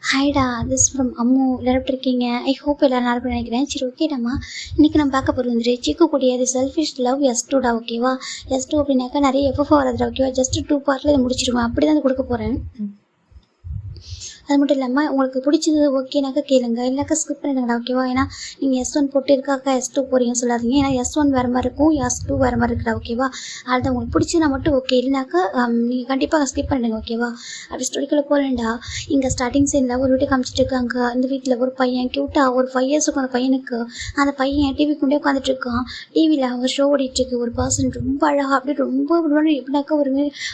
ஹாய்டா, this from Ammu. எல்லாரும் எப்படி இருக்கீங்க? ஐ ஹோப் எல்லாரும் நல்லா நினைக்கிறேன். சரி, ஓகேடாம்மா. இன்னைக்கு நம்ம பார்க்க போகிறது வந்துட்டு சிக்கு கூடியது செல்ஃபிஷ் லவ் S2டா. ஓகேவா? S2 அப்படின்னாக்கா நிறைய எஃப்எஃப் வரதுடா. ஓகேவா? ஜஸ்ட் 2 பார்ட்டில் இதை முடிச்சிருவேன். அப்படி தான் கொடுக்க போகிறேன். அது மட்டும் இல்லாமல் உங்களுக்கு பிடிச்சது ஓகேனாக்கா கேளுங்க, இல்லைனாக்கா ஸ்கிப் பண்ணிடுங்கடா. ஓகேவா? ஏன்னா நீங்கள் S1 போட்டு இருக்காக்கா S2 போகிறீங்கன்னு சொல்லாதீங்க. ஏன்னா S1 வேறு மாதிரி இருக்கும், S2 வேறு மாதிரி இருக்குடா. ஓகேவா? அதுதான் உங்களுக்கு பிடிச்சதுனா மட்டும் ஓகே, இல்லைனாக்கா நீங்கள் கண்டிப்பாக ஸ்கிப் பண்ணிடுங்க. ஓகேவா? அப்படி ஸ்டோரிக்குள்ளே போகலண்டா. இங்கே ஸ்டார்டிங் சீனில் ஒரு வீட்டு காமிச்சிட்டு இருக்காங்க. அந்த வீட்டில் ஒரு பையன் க்யூட்டாக ஒரு 5 years இருக்கும். அந்த பையனுக்கு அந்த பையன் டிவி கொண்டே உட்காந்துட்டு இருக்கான். டிவியில் அவர் ஷோ ஓடிட்டுருக்கு. ஒரு பர்சன் ரொம்ப அழகாக அப்படியே ரொம்ப எப்படின்னாக்கா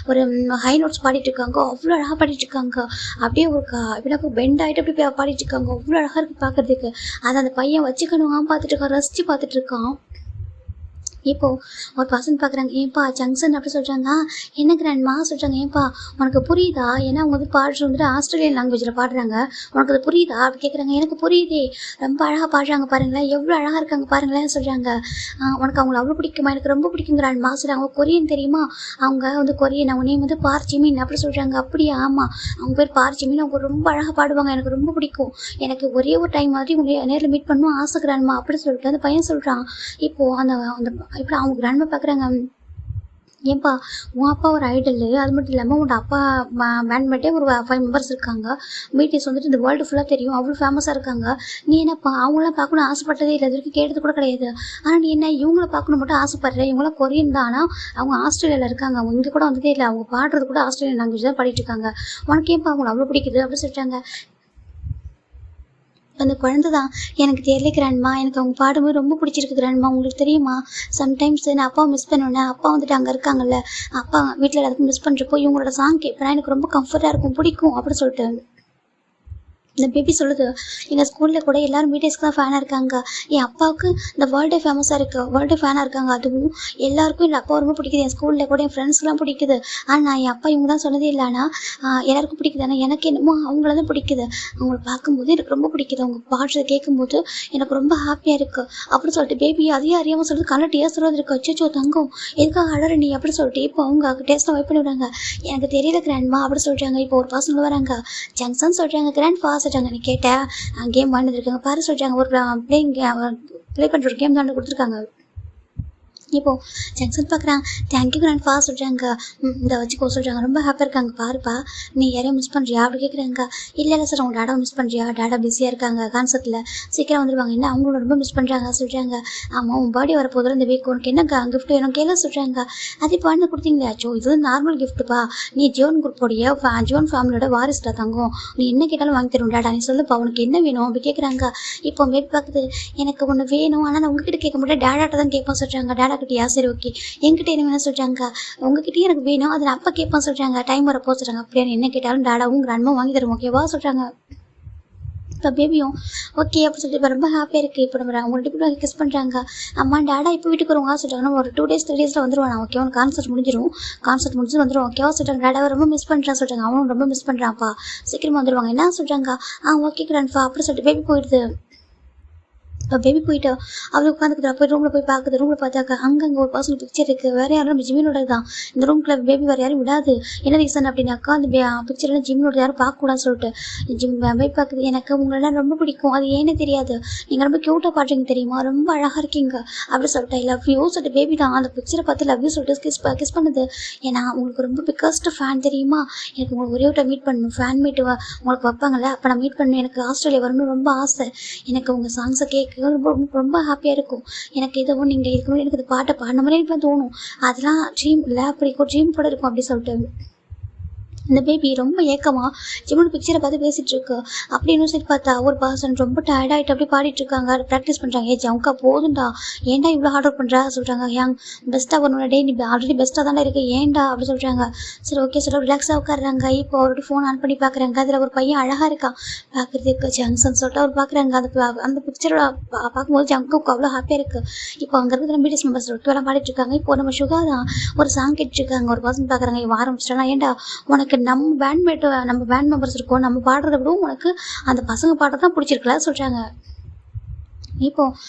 ஒரு ஹை நோட்ஸ் பாடிட்டு இருக்காங்க. அவ்வளோ அழகாக பாடிட்டு இருக்காங்க. அப்படியே ஒரு எப்படின்னா பெண்ட் ஆகிட்டு அப்படி போய் பாடிட்டு இருக்காங்க. அவ்வளோ அழகாக இருக்குது பார்க்கறதுக்கு. அதை அந்த பையன் வச்சுக்கணும் பார்த்துட்டு இருக்கான், ரசித்து பார்த்துட்டு இருக்கான். இப்போது ஒரு பர்சன் பார்க்குறாங்க. ஏன்ப்பா ஜங்ஷன் அப்படி சொல்கிறாங்க. என்ன கிராண்ட்மா சொல்கிறாங்க. ஏன்ப்பா உனக்கு புரியுதா? ஏன்னா அவங்க வந்து பாடுறது வந்துட்டு ஆஸ்திரேலியன் லாங்குவேஜில் பாடுறாங்க. உனக்கு அது புரியுதா அப்படி கேட்குறாங்க. எனக்கு புரியுதே, ரொம்ப அழகாக பாடுறாங்க பாருங்களேன், எவ்வளோ அழகாக இருக்காங்க பாருங்களேன் சொல்கிறாங்க. உனக்கு அவங்கள அவ்வளோ பிடிக்குமா? எனக்கு ரொம்ப பிடிக்கும் கிராண்ட்மா சொல்கிறாங்க. அவங்க கொரியன் தெரியுமா? அவங்க வந்து கொரியன், அவங்க நேம் வந்து பார்ச்சிமின் அப்படி சொல்கிறாங்க. அப்படியா? ஆமாம், அவங்க பேர் பார்ச்சிமின். அவங்க ரொம்ப அழகாக பாடுவாங்க, எனக்கு ரொம்ப பிடிக்கும். எனக்கு ஒரே ஒரு டைம் மாதிரி உங்களை நேரில் மீட் பண்ணணும் ஆசை கிராண்ட்மா அப்படி சொல்லிட்டு அந்த பையன் சொல்கிறான். இப்போது அந்த இப்போ அவங்க கிராண்ட்மா பார்க்குறாங்க. ஏன்பா உன் அப்பா ஒரு ஐடலு, அது மட்டும் இல்லாமல் உன்னோட அப்பா பேண்ட்மேட்டே ஒரு 5 members இருக்காங்க. பிடிஎஸ் வந்துட்டு இந்த வேர்ல்டு ஃபுல்லாக தெரியும், அவ்வளோ ஃபேமஸாக இருக்காங்க. நீ என்னப்பா அவங்களாம் பார்க்கணும் ஆசைப்பட்டதே இல்லை, இது வரைக்கும் கேட்டது கூட கிடையாது. ஆனால் நீ என்ன இவங்கள பார்க்கணும் மட்டும் ஆசைப்படுற? இவங்களாம் கொரியன் தான், ஆனால் அவங்க ஆஸ்திரேலியாவில் இருக்காங்க. அவங்க இங்கே கூட வந்ததே இல்லை. அவங்க பாடுறது கூட ஆஸ்திரேலியன் லாங்குவேஜ் தான் பாடிட்டு இருக்காங்க. உனக்கு ஏன்ப்பா அவங்கள அவ்வளோ பிடிக்குது அப்படின்னு சொல்லிட்டாங்க. அந்த குழந்தை தான். எனக்கு தெரியல கிராண்ட்மா, எனக்கு அவங்க பாடும்போது ரொம்ப பிடிச்சிருக்கு கிராண்ட்மா. உங்களுக்கு தெரியுமா, சம்டைம்ஸ் நான் அப்பாவை மிஸ் பண்ணுவேன். அப்பா வந்துட்டு அங்கே இருக்காங்கல்ல, அப்பா வீட்டில் எல்லாத்துக்கும் மிஸ் பண்ணுறப்போ இவங்களோட சாங் கேட்பேன், எனக்கு ரொம்ப கம்ஃபர்ட்டாக இருக்கும், பிடிக்கும் அப்படின்னு சொல்லிட்டு இந்த பேபி சொல்லுது. எங்கள் ஸ்கூலில் கூட எல்லோரும் பிடிஎஸ்க்கு தான் ஃபேனாக இருக்காங்க. என் அப்பாவுக்கு இந்த வேர்ல்டே ஃபேமஸாக இருக்குது, வேர்ல்டே ஃபேனாக இருக்காங்க. அதுவும் எல்லாருக்கும் என் அப்பா ரொம்ப பிடிக்குது. என் ஸ்கூலில் கூட என் ஃப்ரெண்ட்ஸ்லாம் பிடிக்குது. ஆனால் நான் என் அப்பா இவங்க தான் சொன்னதே இல்லை. ஆனால் எல்லாருக்கும் பிடிக்குது. ஆனால் எனக்கு என்னமோ அவங்கள தான் பிடிக்குது. அவங்கள பார்க்கும்போது எனக்கு ரொம்ப பிடிக்குது. அவங்க பாடுறதை கேட்கும்போது எனக்கு ரொம்ப ஹாப்பியாக இருக்குது அப்படின்னு சொல்லிட்டு பேபி அதையும் அறியாமல் சொல்லிட்டு கண்ண டேஸ்ட் வருது இருக்கு. அச்சோ தங்கம், எதுக்காக அழற நீ அப்படி சொல்லிட்டு இப்போ அவங்க டேஸ்ட்டாக வைப் பண்ணி விடுறாங்க. எனக்கு தெரியல கிராண்ட்மா அப்படி சொல்கிறாங்க. இப்போ ஒரு பசங்க வராங்க. ஜங்ஷன் சொல்கிறாங்க. கிராண்ட் சொல்கிறாங்க. நீ கேட்டேன் கேம் வாங்கிருக்காங்க பாரு சொல்கிறாங்க. ஒரு ப்ளே பண்ணுற ஒரு கேம் தான் கொடுத்துருக்காங்க. இப்போது ஜங்ஷன் பார்க்குறான். தேங்க்யூ கிராண்ட்பா சொல்கிறாங்க. இந்த வச்சுக்கோ சொல்கிறாங்க. ரொம்ப ஹாப்பியாக இருக்காங்க. பாருப்பா நீ யாரையும் மிஸ் பண்ணுறியா அப்படி கேட்குறாங்க. இல்லை சார், அவங்க டேடாவை மிஸ் பண்ணுறியா? டேடா பிஸியாக இருக்காங்க கான்சர்ட்டில், சீக்கிரம் வந்துடுவாங்க. என்ன அவங்களோட ரொம்ப மிஸ் பண்ணுறாங்க சொல்கிறாங்க. ஆமாம், உன் பர்த்டே வரப்போதில் இந்த வீக் உனக்கு என்ன கிஃப்ட் வேணும் கேட்க சொல்கிறாங்க. அது இப்போ வந்து கொடுத்தீங்களே ஆச்சோ, இது நார்மல் கிஃப்ட்டுப்பா. நீ ஜியோன் குரூப்போடைய ஜியோன் ஃபேமிலியோட வாரிசுடா தங்கம், நீ என்ன கேட்டாலும் வாங்கி தருவோம் டேடா, நீ சொல்லுப்பா உனக்கு என்ன வேணும் அப்படி கேட்குறாங்க. இப்போ மேபி பார்க்குது. எனக்கு ஒன்று வேணும், ஆனால் நான் உங்ககிட்ட கேட்க முடியாது, டேடாட்ட தான் கேட்போம் சொல்கிறாங்க. டேடா கிட்டயா? சரி ஓகே, என்கிட்ட என்ன வேணும் சொல்கிறாங்க. உங்ககிட்டயே எனக்கு வேணும், அதை அப்பா கேட்பான்னு சொல்கிறாங்க. டைம் வரப்போ சொல்கிறாங்க. அப்படியே என்ன கேட்டாலும் டேடாவும் கிராண்ட்மா வாங்கி தருவோம் ஓகேவா சொல்கிறாங்க. இப்போ பேபியும் ஓகே அப்படி சொல்லிட்டு இப்போ ரொம்ப ஹாப்பியாக இருக்குது. இப்போ நம்ம அவங்க 2 பேரும் கிஸ் பண்ணுறாங்க. அம்மா டேடா இப்போ வீட்டுக்கு வருவாங்க சொல்கிறாங்க. ஒரு 2 days 3 days வந்துடுவான். ஓகேவா, கான்சர்ட் முடிஞ்சு வந்துடும் ஓகேவா சொல்கிறாங்க. டேடாவை ரொம்ப மிஸ் பண்ணுறான் சொல்கிறாங்க. அவனும் ரொம்ப மிஸ் பண்ணுறான்ப்பா, சீக்கிரமாக வந்துடுவாங்க என்ன சொல்கிறாங்க. ஓகே கிராண்ட்பா அப்படி சொல்லிட்டு பேபி போயிடுது. இப்போ பேபி போயிட்டு அவர் உட்காந்துக்குறா. போய் ரூமில் போய் பார்க்குது. ரூமில் பார்த்தாக்க அங்கே ஒரு பர்சனல் பிக்சர் இருக்குது. வேறு யாரும் ஜிமினோட தான். இந்த ரூம்குள்ள பேபி வேறு யாரும் விடாது. என்ன ரீசன் அப்படின்னாக்கா அந்த பிக்சர்லாம் ஜிமினோட யாரும் பார்க்கக்கூடாதுன்னு சொல்லிட்டு பேபி பார்க்குது. எனக்கு உங்களெல்லாம் ரொம்ப பிடிக்கும், அது ஏன்னு தெரியாது, நீங்கள் ரொம்ப க்யூட்டாக பாடுறீங்க தெரியுமா, ரொம்ப அழகாக இருக்கீங்க அப்படி சொல்லிட்டு ஐ லவ் யூ சொல்லிட்டு பேபி தான் அந்த பிக்சரை பார்த்து லவ் யூ சொல்லிட்டு கிஸ் பண்ணுது. ஏன்னா உங்களுக்கு ரொம்ப பிக்கஸ்ட் ஃபேன் தெரியுமா, எனக்கு உங்களுக்கு ஒரே ஒரு மீட் பண்ணணும், ஃபேன் மீட்டு உங்களுக்கு வைப்பாங்கள்ல, அப்போ நான் மீட் பண்ணணும், எனக்கு ஆஸ்திரேலியா வரணும்னு ரொம்ப ஆசை, எனக்கு உங்கள் சாங்ஸை கேட்க ரொம்ப ரொம்ப ஹாப்பியாக இருக்கும். எனக்கு எதுவும் நீங்கள் இதுக்கு முன்னாடி எனக்கு இது பாட்டை பாடின மாதிரி எனக்கு தோணும், அதெல்லாம் ட்ரீம் இல்லை, அப்படி ஒரு ட்ரீம் கூட இருக்கும் அப்படி சொல்லிட்டு இந்த பேபி ரொம்ப ஏக்கமாக ஜிம்மோட பிக்சரை பார்த்து பேசிகிட்டு இருக்கு. அப்படின்னு சரி பார்த்தா ஒரு பர்சன் ரொம்ப டயர்டாகிட்டு அப்படி பாடிட்டு இருக்காங்க, ப்ராக்டிஸ் பண்ணுறாங்க. ஜவுக்கா போதுண்டா, ஏன்டா இவ்வளோ ஹார்ட் ஒர்க் பண்ணுறா சொல்கிறாங்க. ஏன் பெஸ்ட்டாக வரணும் டே, நீ ஆல்ரெடி பெஸ்ட்டாக தானே இருக்குது, ஏன்டா அப்படி சொல்கிறாங்க. சரி ஓகே சொல்ல ரிலாக்ஸாக உட்காடுறாங்க. இப்போ அவரோட ஃபோன் ஆன் பண்ணி பார்க்குறாங்க. அதில் ஒரு பையன் அழகாக இருக்கான் பார்க்குறதுக்கு, ஜங்ஷன் சொல்லிட்டு அவர் பார்க்குறாங்க. அந்த பிக்சரோட பார்க்கும்போது ஜங்குக்கு அவ்வளோ ஹாப்பியாக இருக்குது. இப்போ அங்கே இருக்கிற பிடிஎஸ் மெம்பர்ஸ் ரொக்கெல்லாம் பாடிட்டு இருக்காங்க. இப்போ நம்ம சுகா தான் ஒரு சாங் கேட்டுருக்காங்க. ஒரு பர்சன் பார்க்குறாங்க. இவன் ஆரம்பிச்சிட்டானா, ஏன்டா உனக்கு நம்ம பேண்ட் மெம்பர்ஸ் இருக்கோம், நம்ம பாடுறத விடவும் உனக்கு அந்த பசங்க பாடுறது தான் பிடிச்சிருக்கல சொல்கிறாங்க. இப்போ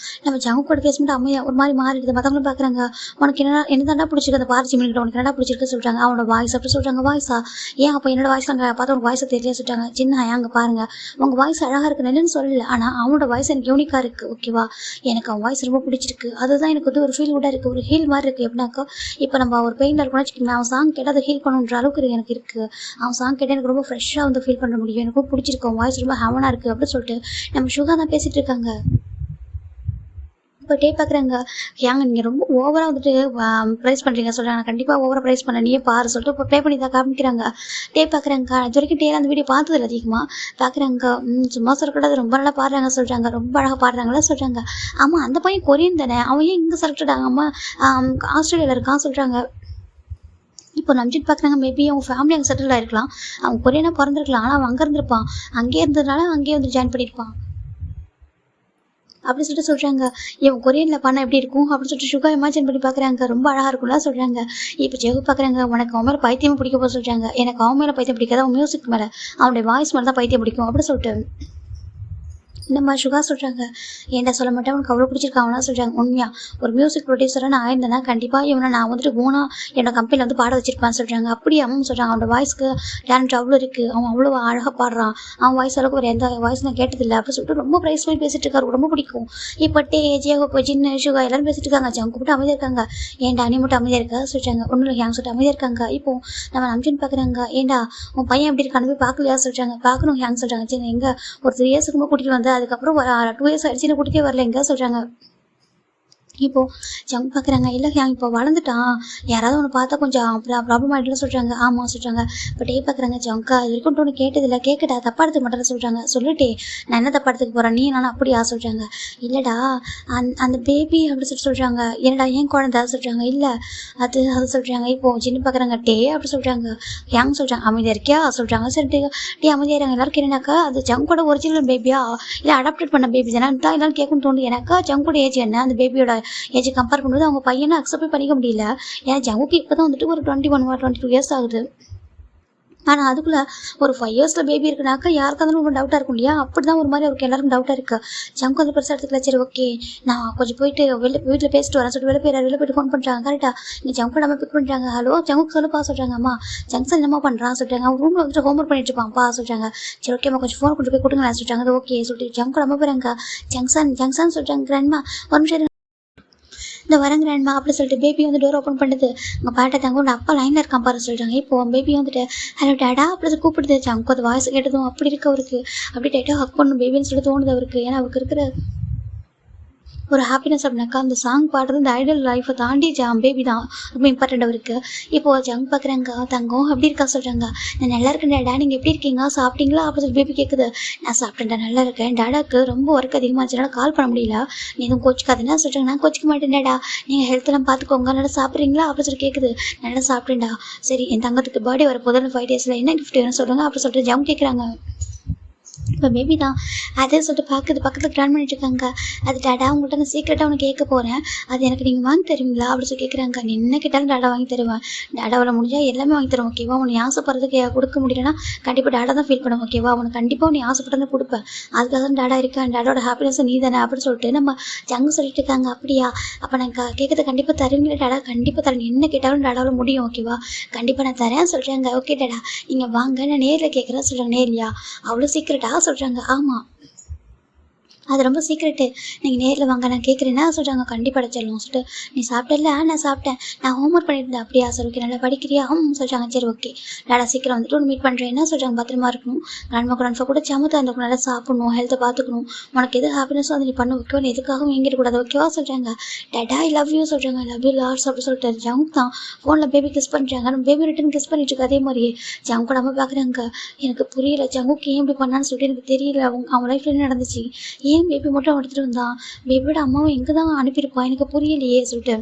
நம்ம ஜங்கு கூட பேசும்போது அம்மையா ஒரு மாதிரி மாறிடுது. மற்றவங்களும் பார்க்குறாங்க, உனக்கு என்ன தாண்டா பிடிச்சிருக்கு அந்த பாரதி மினிக்கிட்ட உனக்கு என்னடா பிடிச்சிருக்கு சொல்கிறாங்க. அவனோட வாய்ஸ் அப்படி சொல்கிறாங்க. வாய்ஸா ஏன் அப்போ என்னோட வாய்ஸ் அங்கே பார்த்தா உங்கள் வாய்ஸை தெரியல சொல்லிட்டாங்க. சின்ன அங்கே பாருங்கள் உங்கள் வாய்ஸ் அழகாக இருக்கு இல்லைன்னு சொல்லலை, ஆனால் அவனோட வாய்ஸ் எனக்கு யூனிக்காக இருக்குது. ஓகேவா, எனக்கு அவன் வாய்ஸ் ரொம்ப பிடிச்சிருக்கு. அதுதான் எனக்கு வந்து ஒரு ஃபீல் கூட இருக்குது, ஒரு ஹீல் மாதிரி இருக்குது. எப்படின்னாக்கா இப்போ நம்ம ஒரு பெயினில் இருக்கணும்னு வச்சுக்கோங்களேன், அவன் சாங் கேட்டால் அதை ஹீல் பண்ணுன்ற அளவுக்கு எனக்கு இருக்குது. அவன் சாங் கேட்டால் எனக்கு ரொம்ப ஃப்ரெஷ்ஷாக வந்து ஃபீல் பண்ண முடியும். எனக்கு பிடிச்சிருக்கு, அவன் வாய்ஸ் ரொம்ப ஹெவனாக இருக்குது அப்படின்னு சொல்லிட்டு நம்ம சுகா தான் பேசிகிட்டு இருக்காங்க. இப்போ பார்க்குறாங்க, ஏங்க நீங்கள் ரொம்ப ஓவராக வந்துட்டு ப்ரைஸ் பண்ணுறீங்க சொல்கிறாங்க. நான் கண்டிப்பாக ஓவராக ப்ரைஸ் பண்ண நீயே பாரு சொல்லிட்டு இப்போ ப்ளே பண்ணி தான் காமிக்கிறாங்க. பார்க்குறாங்க, இது வரைக்கும் அந்த வீடியோ பார்த்ததில்ல அதிகமாக. பார்க்குறாங்க, சும்மா சொல்லக்கூடாது, ரொம்ப நல்லா பாடுறாங்க சொல்கிறாங்க. ரொம்ப அழகாக பாடுறாங்களா சொல்கிறாங்க. ஆமாம், அந்த பையன் கொரியன் தானே, அவன் ஏன் இங்கே செலக்டட் ஆகாமல் ஆஸ்திரேலியாவில் இருக்கான் சொல்கிறாங்க. இப்போ நம்ஜித் பார்க்குறாங்க, மேபி அவங்க ஃபேமிலி அங்கே செட்டில் ஆகிருக்கலாம், அவன் கொரியனாக பிறந்திருக்கலாம், ஆனால் அவன் அங்கே இருந்திருப்பான், அங்கேயே இருந்ததுனால அங்கேயே வந்து ஜாயின் பண்ணியிருப்பான் அப்படி சொல்லிட்டு சொல்கிறாங்க. இவன் கொரியனில் பண்ண எப்படி இருக்கும் அப்படின்னு சொல்லிட்டு சுகா இமேஜின் பண்ணி பார்க்குறாங்க. ரொம்ப அழகாக இருக்கும்ல சொல்கிறாங்க. இப்போ ஜெகு பார்க்குறாங்க, உனக்கு அவன் மேலே பைத்தியமாக பிடிக்க போக சொல்கிறாங்க. எனக்கு அவன் மேலே பைத்தியம் பிடிக்காது, அவன் மியூசிக் மேலே, அவனுடைய வாய்ஸ் மேலே தான் பைத்தியம் பிடிக்கும் அப்படின்னு சொல்லிட்டு இந்த மாதிரி சுகா சொல்கிறாங்க. ஏன்டா சொல்ல மாட்டேன், உனக்கு அவ்வளோ பிடிச்சிருக்கா அவனா சொல்கிறாங்க. உண்மையா ஒரு மியூசிக் ப்ரொடியூசராக நான் ஆயிருந்தேன்னா கண்டிப்பாக இவனை நான் வந்துட்டு ஓனாக என்னோட கம்பெனியில் வந்து பாட வச்சிருப்பான்னு சொல்கிறாங்க. அப்படியே அவன் சொல்கிறாங்க, அவனோட வாய்ஸ்க்கு டேலண்ட் அவ்வளோ இருக்குது, அவன் அவ்வளோ அழகாக பாடுறான், அவன் வாய்ஸ் அளவுக்கு வேறு எந்த வாய்ஸ் நான் கேட்டதில்லை அப்படின்னு சொல்லிட்டு ரொம்ப ப்ரைஸ் பண்ணி பேசிட்டு இருக்காரு. ரொம்ப பிடிக்கும். இப்போ ஜியாகோ ஜின்னு சுகா எல்லாரும் பேசிட்டு இருக்காங்க. ஜங்கு மட்டும் அமைதியாக இருக்காங்க. ஏன்டா நீ மட்டும் அமைதியாக இருக்கா சொல்கிறாங்க. ஒன்றும் இல்லை ஹேங் சொல்லிட்டு அமைதியாக இருக்காங்க. இப்போ நம்ம நம்ஜின் பார்க்குறாங்க, ஏன்டா உன் பையன் எப்படி இருக்கான்னு போய் பார்க்கலையா சொல்கிறாங்க. பார்க்கணும் ஹேங் சொல்கிறாங்க. சரி எங்கே ஒரு 3 இயர்ஸுக்கு ரொம்ப கூட்டிகிட்டு வந்து அதுக்கப்புறம் 2 இயர்ஸ் ஆயிடுச்சு கூட்டிகிட்டே வரல எங்க சொல்கிறாங்க. இப்போது ஜங்கு பார்க்குறாங்க, இல்லை இப்போ வளர்ந்துட்டான், யாராவது ஒன்று பார்த்தா கொஞ்சம் ப்ராப்ளம் ஆகிட்டுன்னு சொல்கிறாங்க. ஆமாம் சொல்கிறாங்க. இப்போ பார்க்குறாங்க, ஜங்கா இது வரைக்கும் ஒன்று கேட்டதில்லை, கேட்கட்டா தப்பா எடுத்துக்க மாட்டேன்னு சொல்கிறாங்க. சொல்லிட்டே நான் என்ன தப்பா எடுத்துக்க போகிறேன், நீ நானும் அப்படியா சொல்கிறாங்க. இல்லைடா அந்த பேபி அப்படி சொல்கிறாங்க. என்னடா ஏன் குழந்தை சொல்கிறாங்க. இல்லை அது சொல்கிறாங்க. இப்போது சின்ன பார்க்குறாங்க, அப்படி சொல்கிறாங்க. ஏங்க சொல்கிறாங்க, அமைதியாக இருக்கியா சொல்கிறாங்க. சரி அமைதியாக இருக்காங்க. எல்லாருக்கும் என்னன்னாக்கா அது ஜங்கோட ஒரிஜினல் பேபியா இல்லை அடாப்டேட் பண்ண பேபி தானே தான் எல்லாரும் கேட்கணும்னு தோணுது. எனக்கா ஜங்கோட ஏஜ் என்ன, அந்த பேபியோட ஏஜ் கம்பேர் பண்ணும்போது அவங்க பையனை அக்செப்ட் பண்ணிக்க முடியல. ஏன்னா ஜங்குக்கு இப்போ தான் வந்துட்டு ஒரு 21 or 22 இயர்ஸ் ஆகுது. ஆனால் அதுக்குள்ளே ஒரு 5 இயர்ஸில் பேபி இருக்குனாக்கா யாருக்காக இருந்தாலும் ரொம்ப டவுட்டாக இருக்கும் இல்லையா. அப்படி தான் ஒரு மாதிரி அவருக்கு எல்லாருக்கும் டவுட்டாக இருக்குது. ஜங்கு வந்து பெருசாக எடுத்துக்கல. சரி ஓகே, நான் கொஞ்சம் போயிட்டு வீட்டில் பேசிட்டு வரேன் சொல்லிட்டு வெளில போயிட்டு ஃபோன் பண்ணுறாங்க. கரெக்டாக இங்கே ஜங்கு நம்ம பிக் பண்ணுறாங்க. ஹலோ ஜங்குக்கு சொல்லுப்பா சொல்கிறாங்க. அம்மா ஜங்ஷன் என்னம்மா பண்ணுறான் சொல்கிறாங்க. அவன் ரூமில் வந்துட்டு ஹோம்ஒர்க் பண்ணிட்டு இருப்பான்ப்பா சொல்கிறாங்க. சரி ஓகேம்மா கொஞ்சம் ஃபோன் கொண்டு போய் கொடுங்களேன் சொல்கிறாங்க. அது ஓகே சொல்லிட்டு ஜங்கு நம்ம போகிறாங்க. ஜங்ஷன் சொல்கிறாங்க. கிராண்ட்மா ஒரு நிமிஷம் இந்த வரங்கிறான்மா அப்படி சொல்லிட்டு பேபி வந்து டோர் ஓப்பன் பண்ணுது. உங்கள் பாட்டை தங்க உங்கள் அப்பா லைனில் இருக்கான் பாரு சொல்கிறாங்க. இப்போ பேபி வந்துட்டு ஹலோ டேடா அப்படி கூப்பிடுது. அவங்க அது வாய்ஸ் கேட்டதும் அப்படி இருக்கு அவருக்கு. அப்படி டைட்டாக ஹக் பண்ணணும் பேபின்னு சொல்லி தோணுது அவருக்கு. ஏன்னா அவருக்கு இருக்கிற ஒரு ஹாப்பினஸ் அப்படின்னாக்கா அந்த சாங் பாடுறது இந்த ஐடல் லைஃப்பை தாண்டி பேபி தான் ரொம்ப இம்பார்ட்டண்ட் அவருக்கு. இப்போது ஜங் பார்க்குறாங்க, தங்கம் எப்படி இருக்கா சொல்கிறாங்க. நான் நல்லா இருக்கேன் டேடா, நீங்கள் எப்படி இருக்கீங்க சாப்பிட்டீங்களா அப்படி சொல்லி பேபி கேட்குது. நான் சாப்பிட்டேன்டா நல்லா இருக்கேன். டேடாக்கு ரொம்ப ஒர்க் அதிகமாகச்சுனால கால் பண்ண முடியல, நீ எதுவும் கோச்சிக்காதுன்னா சொல்கிறாங்க. நான் கோச்சிக்க மாட்டேன் டேடா, நீங்கள் ஹெல்த்தெல்லாம் பார்த்துக்கோங்க, நல்லா சாப்பிட்றீங்களா அப்படி சொல்லி கேட்குது. நல்லா சாப்பிட்டேன்டா. சரி என் தங்கத்துக்கு பர்த்டே வர போதும் 5 daysல என்ன கிஃப்ட் வேணும்னு சொல்கிறாங்க அப்படி சொல்லிட்டு ஜங் கேட்குறாங்க. இப்போ பேபி தான் அதே சொல்லிட்டு பக்கத்தில் கிராண்ட் பண்ணிட்டு இருக்காங்க. அது டாடா உங்கள்கிட்ட நான் சீக்கிரட்டாக உனக்கு கேட்க போகிறேன், அது எனக்கு நீங்கள் வாங்கி தருவீங்களா அப்படி சொல்லி கேட்குறாங்க. நீ என்ன கேட்டாலும் டாடா வாங்கி தருவேன், டாடாவில் முடிஞ்சால் எல்லாமே வாங்கி தருவேன் ஓகேவா. உன்னை ஆசைப்படுறதுக்கு கொடுக்க முடியலன்னா கண்டிப்பாக டாடா தான் ஃபீல் பண்ணும் ஓகேவா. உனக்கு கண்டிப்பாக நீ ஆசைப்பட்டு கொடுப்பேன், அதுக்காக தான் டாடா இருக்கேன், டாடோட ஹாப்பினஸ் நீ தானே அப்படின்னு சொல்லிட்டு நம்ம ஜங்கு சொல்லிட்டு இருக்காங்க. அப்படியா அப்போ நான் கேட்கறது கண்டிப்பாக தருவீங்களா டாடா. கண்டிப்பாக தரேன், என்ன கேட்டாலும் டாடாவில் முடியும் ஓகேவா. கண்டிப்பாக நான் தரேன் சொல்கிறாங்க. ஓகே டாடா நீங்கள் வாங்க, நான் நேரில் கேட்குறேன் சொல்கிறாங்க. நேர்லையா அவ்வளோ சீக்கிரட்டா சொல்கிறாங்க. ஆமாம் அது ரொம்ப சீக்ரெட்டு, நீங்கள் நேரில் வாங்க நான் கேட்குறேன்னா சொல்கிறாங்க. கண்டிப்பாக அடைச்சிடலாம் சொல்லிட்டு நீ சாப்பிட்டல. நான் சாப்பிட்டேன், நான் ஹோம்ஒர்க் பண்ணியிருந்தேன். அப்படியா சார் ஓகே நல்லா படிக்கிறியா சொல்கிறாங்க. சரி ஓகே டாடா சீக்கிரம் வந்துட்டு ஒன்று மீட் பண்ணுறேன்னா சொல்கிறாங்க. பத்திரமா இருக்கணும், கிராண்ட்மா கூட சமத்தா இருந்துக்கணும், நல்லா சாப்பிடணும், ஹெல்த்தை பார்த்துக்கணும், உனக்கு எது ஹாப்பினஸோ அதை நீ பண்ண ஓகேவா, நீ எதுக்காகவும் எங்கிடக்கூடாது ஓகேவா சொல்கிறாங்க. டாடா ஐ லவ் யூ சொல்கிறாங்க. ஐ லவ் யூ லார்ட்ஸ் அப்படி சொல்லிட்டு ஜங்க் தான் ஃபோனில் பேபி கிஸ் பண்ணுறாங்க. நம்ம பேபி ரிட்டன் கிஸ் பண்ணிட்டு இருக்கு. அதே மாதிரியே ஜங்கு கூட நம்ம பார்க்குறாங்க. எனக்கு புரியல ஜங்குக்கு ஏன் இப்படி பண்ணான்னு சொல்லிட்டு எனக்கு தெரியல. அவன் லைஃப்ல என்ன நடந்துச்சு, ஏன் பேபி மட்டும் எடுத்துகிட்டு வந்தான், பேபியோட அம்மாவும் எங்கே தான் அனுப்பியிருப்பான் எனக்கு புரியலையே சொல்லிட்டு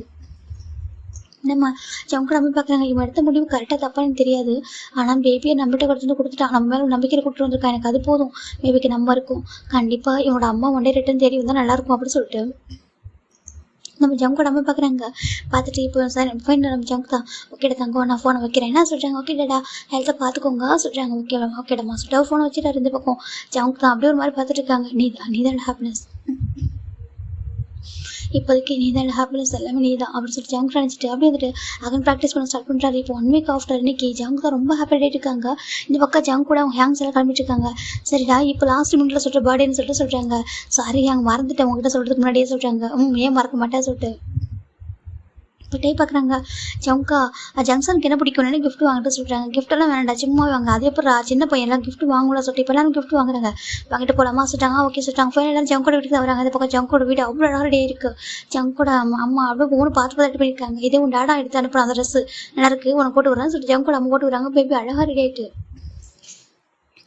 நம்ம ஜங்கு நம்ம பார்க்குறாங்க. இவன் எடுத்த முடிவு கரெக்டாக தப்பான்னு தெரியாது, ஆனால் பேபியை நம்மகிட்ட கொடுத்துட்டான், நம்ம மேலே நம்பிக்கையில் கூப்பிட்டு வந்திருக்கான், எனக்கு அது போதும், பேபிக்கு நம்ம இருக்கும், கண்டிப்பாக இவனோட அம்மா ஒன்றே ரிட்டன் தேடி வந்தால் நல்லாயிருக்கும் அப்படின்னு சொல்லிட்டு நம்ம ஜங்கு நம்ம பார்க்குறாங்க. பார்த்துட்டு இப்போ சார் ஃபைன் நம்ம ஜங்கு தான் ஓகேடா தங்கம் நான் ஃபோனை வைக்கிறேன் என்ன சொல்கிறாங்க. ஓகே டேடா ஹெல்த்தை பார்த்துக்கோங்க சொல்கிறாங்க. ஓகேடா சொல்லிட்டு ஃபோனை வச்சுட்டு இந்த பக்கம் ஜங்கு தான் அப்படியே ஒரு மாதிரி பார்த்துட்டு இருக்காங்க. நீ தான் ஹாப்பினஸ் இப்போதைக்கு நீ தான் ஹாப்பினஸ் எல்லாமே நீ தான் அப்படின்னு சொல்லிட்டு ஜங்க் நினச்சிட்டு அப்படியே வந்துட்டு அகன் ப்ராக்டிஸ் பண்ண ஸ்டார்ட் பண்ணுறாரு. இப்போ 1 வீக் ஆஃப்டர் இன்னைக்கு ஜங்க் தான் ரொம்ப ஹாப்பி ஆகிட்டு இருக்காங்க. இந்த பக்கம் ஜங்க் கூட அவங்க ஹேங்ஸ் எல்லாம் கிளம்பிட்டு இருக்காங்க. சரிடா இப்போ லாஸ்ட் மினிட்ல சொல்லிட்டு பர்த்டேன்னு சொல்கிறாங்க. சாரி அங்கே மறந்துட்டேன் உங்ககிட்ட சொல்கிறதுக்கு முன்னாடியே சொல்கிறாங்க. ஏன் மறக்க மாட்டேன் சொல்லிட்டு இப்போ பார்க்குறாங்க. ஜங்கா ஜங்ஷனுக்கு என்ன பிடிக்கும்னு கிஃப்ட் வாங்கிட்டு சொல்கிறாங்க. கிஃப்டெல்லாம் வேணாண்டா சும்மா வாங்க. அதே அப்புறம் சின்ன பையன்லாம் கிஃப்ட் வாங்கலாம் சொல்லிட்டு இப்போ எல்லாரும் கிஃப்ட் வாங்குறாங்க. வாங்கிட்டு போகலாமா சொல்லிட்டாங்க. ஓகே சொல்லிட்டாங்க. ஃபைனல் எல்லாரும் ஜங்கோட வீட்டுக்கு தான் வராங்க. அந்த பக்கம் ஜங்கோட வீடு அவ்வளோ அழகாக ரெடி இருக்குது. ஜங்கோட அம்மா அப்படியே போகணும் பார்த்து பண்ணியிருக்காங்க. இதே உன் டாடா எடுத்து அனுப்புகிறேன் அந்த ட்ரெஸ் நல்லா இருக்குது உனக்கு போட்டு விட்றான்னு சொல்லிட்டு ஜங்கோட அம்மா போட்டு விட்றாங்க. பேபி அழகாக ரெடி ஆகிட்டு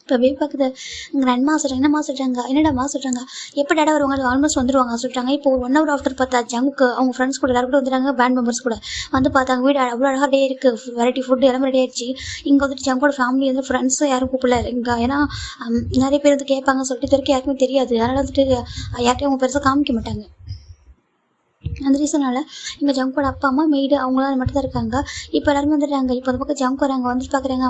இப்போ பேபி பார்க்குது. இங்கே 2 மாதம் என்னம்மா சொல்கிறாங்க. என்னடாம்மா சொல்கிறாங்க. எப்போ டேடா வருவாங்க ஆல்மோஸ்ட் வந்துடுவாங்க சொல்லிட்டாங்க. இப்போ 1 hour ஆஃப்டர் பார்த்தா ஜங்குக்கு அவங்க ஃப்ரெண்ட்ஸ் கூட எல்லாரும் கூட வந்துட்டாங்க. பேண்ட் மெம்பர்ஸ் கூட வந்து பார்த்தாங்க. வீடு அவ்வளோ அழகாக ரெடி இருக்குது. வெரைட்டி ஃபுட்டு எல்லாமே ரெடி ஆயிடுச்சு. இங்கே வந்துட்டு ஜங்கோட ஃபேமிலி வந்து ஃப்ரெண்ட்ஸ் யாரும் கூப்பிடல இங்கே. ஏன்னா நிறைய பேர் வந்து கேட்பாங்க சொல்லிட்டு இது வரைக்கும் யாருக்குமே தெரியாது. அதனால் வந்துட்டு யார்ட்டையும் அவங்க பெருசாக காமிக்க மாட்டாங்க. அந்த ரீசனால் இங்கே ஜங்கோட அப்பா அம்மா மெய்டு அவங்களாம் மட்டும் தான் இருக்காங்க. இப்போ எல்லாருமே வந்துட்டாங்க. இப்போ அந்த பக்கம் ஜங்க் வராங்க. வந்துட்டு பார்க்குறாங்க.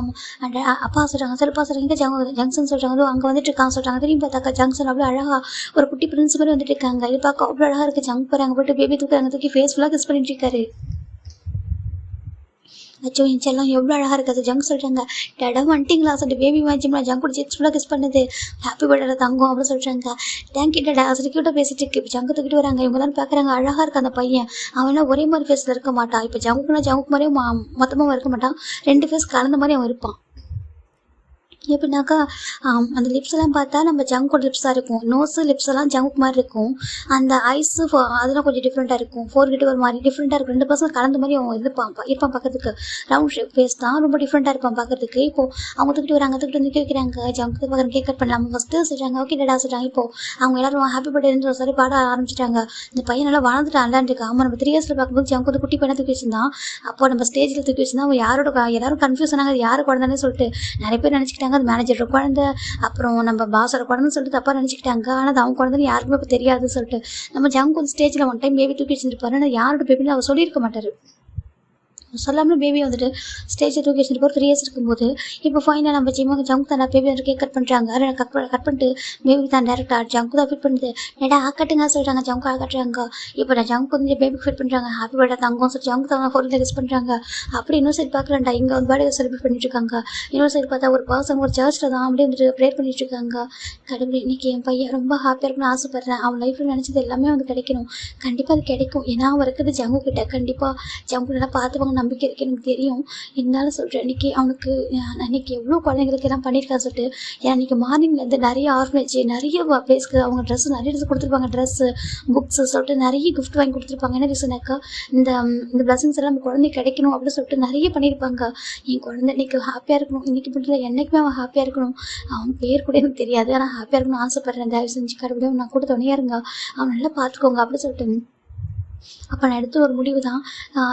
அப்பா சொல்கிறாங்க. சரிப்பா சொல்கிறாங்க. ஜங்ஷன் சொல்கிறாங்க. அங்கே வந்துட்டு இருக்காங்க சொல்கிறாங்க. திரும்பி பார்த்தாக்கா ஜங்ஷன் அவ்வளோ அழகாக ஒரு குட்டி பிரின்ஸ் மாதிரி வந்துட்டு இருக்காங்க. இது பார்க்க அவ்வளோ அழகாக இருக்குது. ஜங்க் போகிறாங்க. போய்ட்டு பேபி தூக்குறாங்க. தூக்கி ஃபேஸ் ஃபுல்லாக கிஸ் பண்ணிட்டு இருக்காரு. அச்சோ என் செல்லம் எவ்வளோ அழகாக இருக்காது. ஜங்க் சொல்கிறாங்க. டேடா வந்துட்டிங்களா சொல்லிட்டு பேபி வாங்கிச்சோம்னா ஜங்க் கூட சிப்ஸ் ஃபுல்லாக கிஸ் பண்ணுது. ஹாப்பி பர்த்டே தங்கம் அப்படின்னு சொல்கிறாங்க. தேங்க்யூ டேடா சொல்லி கிட்ட பேசிட்டு இருக்கு. இப்போ ஜங்கு தூக்கிட்டு வராங்க. இவங்க தான் பார்க்குறாங்க. அழகாக இருக்கு அந்த பையன். அவனா ஒரே மாதிரி ஃபேஸில் இருக்க மாட்டான். இப்போ ஜங்குனா ஜங்கு மாதிரியும் மொத்தமாக இருக்க மாட்டான். 2 ஃபேஸ் கலந்த மாதிரி அவன் இருப்பான். எப்படின்னாக்கா அந்த லிப்ஸ் எல்லாம் பார்த்தா நம்ம ஜங்கோட லிப்ஸாக இருக்கும். நோஸு லிப்ஸ் எல்லாம் ஜங்க் மாதிரி இருக்கும். அந்த ஐஸு அதெல்லாம் கொஞ்சம் டிஃப்ரெண்ட்டாக இருக்கும். 4 கிட்ட ஒரு மாதிரி டிஃப்ரெண்ட்டாக இருக்கும். 2% கலந்த மாதிரி அவன் இருப்பான் பார்க்கறதுக்கு. ரவுண்ட் ஷேப் ஃபேஸ் தான் ரொம்ப டிஃப்ரெண்ட்டாக இருப்பான் பார்க்கறதுக்கு. இப்போது அவங்க தூக்கிட்டு வராங்க. தூக்கிட்டு வந்து வைக்கிறாங்க. ஜங்கு பார்க்குற கேக் கட் பண்ணலாம் ஃபஸ்ட்டு சொல்கிறாங்க. ஓகே டேடா சொல்கிறாங்க. இப்போது அவங்க எல்லாரும் ஹாப்பி பர்த்டேன்னு சொல்லி பாட ஆரம்பிச்சிட்டாங்க. இந்த பையன் நல்லா வளர்ந்துட்டான் இருக்கு. ஆமாம் நம்ம 3 இயர்ஸில் பார்க்கும்போது ஜங்கு வந்து குட்டி பையனை தூக்கி வச்சிருந்தான். அப்போ நம்ம ஸ்டேஜில் தூக்கி வச்சிருந்தா அவன் எல்லாரும் கன்ஃபியூஸ் ஆனாங்க. அது யார் குழந்தைன்னு சொல்லிட்டு நிறைய பேர் நினச்சிக்கிட்டாங்க அது மேனேஜரோட குழந்தை, அப்புறம் நம்ம பாஸோட குழந்தைன்னு சொல்லிட்டு தப்பாக நினச்சிக்கிட்டாங்க. ஆனால் அது அவங்க குழந்தைன்னு யாருக்குமே இப்போ தெரியாது சொல்லிட்டு நம்ம ஜங்கு வந்து ஸ்டேஜில் 1 டைம் பேபி தூக்கி வச்சிருப்பாரு. ஆனால் யாரோட பேபின்னு அவர் சொல்லியிருக்க மாட்டார். சொல்லாமல் பேபி வந்துட்டு ஸ்டேஜில் தூக்கி வச்சுட்டு போகிற 3 இயர்ஸ் இருக்கும்போது இப்போ ஃபைனலாக நம்ம ஜங்கு தான் பேபி வந்து கேக் கட் பண்ணுறாங்க. கட் பண்ணிட்டு பேபிக்கு தான் டேரக்டாக ஜங்கு தான் ஃபிட் பண்ணுது. ஏடா ஆக்கட்டுங்க சொல்கிறாங்க. ஜங்கு ஆக்கட்டுறாங்க. இப்போ நான் ஜங்கு வந்து பேபிக்கு ஃபிட் பண்ணுறாங்க. ஹாப்பி பர்த்டே தங்கம் சொல்லி ஜங்கு தான் ஃபோனில் கிஸ் பண்ணுறாங்க. அப்படி இன்னொரு சைடு பார்க்கலாம்டா இங்கே வந்து பர்த்டே செலிப்ரேட் பண்ணிட்டு இருக்காங்க. இன்னொரு சைடு பார்த்தா ஒரு பர்சன் ஒரு சர்ச்சில் தான் அப்படியே வந்துட்டு ப்ரேயர் பண்ணிட்டு இருக்காங்க. கடவுளே இன்னைக்கு என் பையன் ரொம்ப ஹாப்பியாக இருக்குன்னு ஆசைப்பட்றேன். அவன் லைஃப்பில் நினச்சது எல்லாமே வந்து கிடைக்கணும். கண்டிப்பாக அது கிடைக்கும். ஏன்னா அவன் இருக்குது ஜங்கு கிட்ட. கண்டிப்பாக ஜங்கு நல்லா பார்த்துப்பாங்க நம்பிக்கை இருக்குது எனக்கு தெரியும். இருந்தாலும் சொல்கிறேன் இன்றைக்கி அவனுக்கு அன்றைக்கி எவ்வளோ குழந்தைங்களுக்கு எல்லாம் பண்ணியிருக்கா சொல்லிட்டு. ஏன்னா இன்றைக்கி மார்னிங்லேருந்து நிறைய ஆர்ஃபனேஜ் நிறைய பிளேஸ்க்கு அவங்க ட்ரெஸ்ஸு நிறைய ட்ரெஸ் கொடுத்துருப்பாங்க. ட்ரெஸ்ஸு புக்ஸு சொல்லிட்டு நிறைய கிஃப்ட் வாங்கி கொடுத்துருப்பாங்க. என்ன ரீசனாக்கா இந்த பிளஸிங்ஸ் எல்லாம் நம்ம குழந்தை கிடைக்கணும் அப்படின்னு சொல்லிட்டு நிறைய பண்ணியிருப்பாங்க. என் குழந்தை இன்றைக்கி ஹாப்பியாக இருக்கணும். இன்றைக்கி மட்டும் என்றைக்குமே அவன் ஹாப்பியாக இருக்கணும். அவன் பேர் கூட எனக்கு தெரியாது. ஆனால் ஹாப்பியாக இருக்கணும்னு ஆசைப்பட்றேன். தயவு செஞ்சு கடவுளே நான் கூட துணையாக இருங்க. அவன் நல்லா பார்த்துக்கோங்க அப்படின்னு சொல்லிட்டு அப்போ நான் எடுத்த ஒரு முடிவு தான்.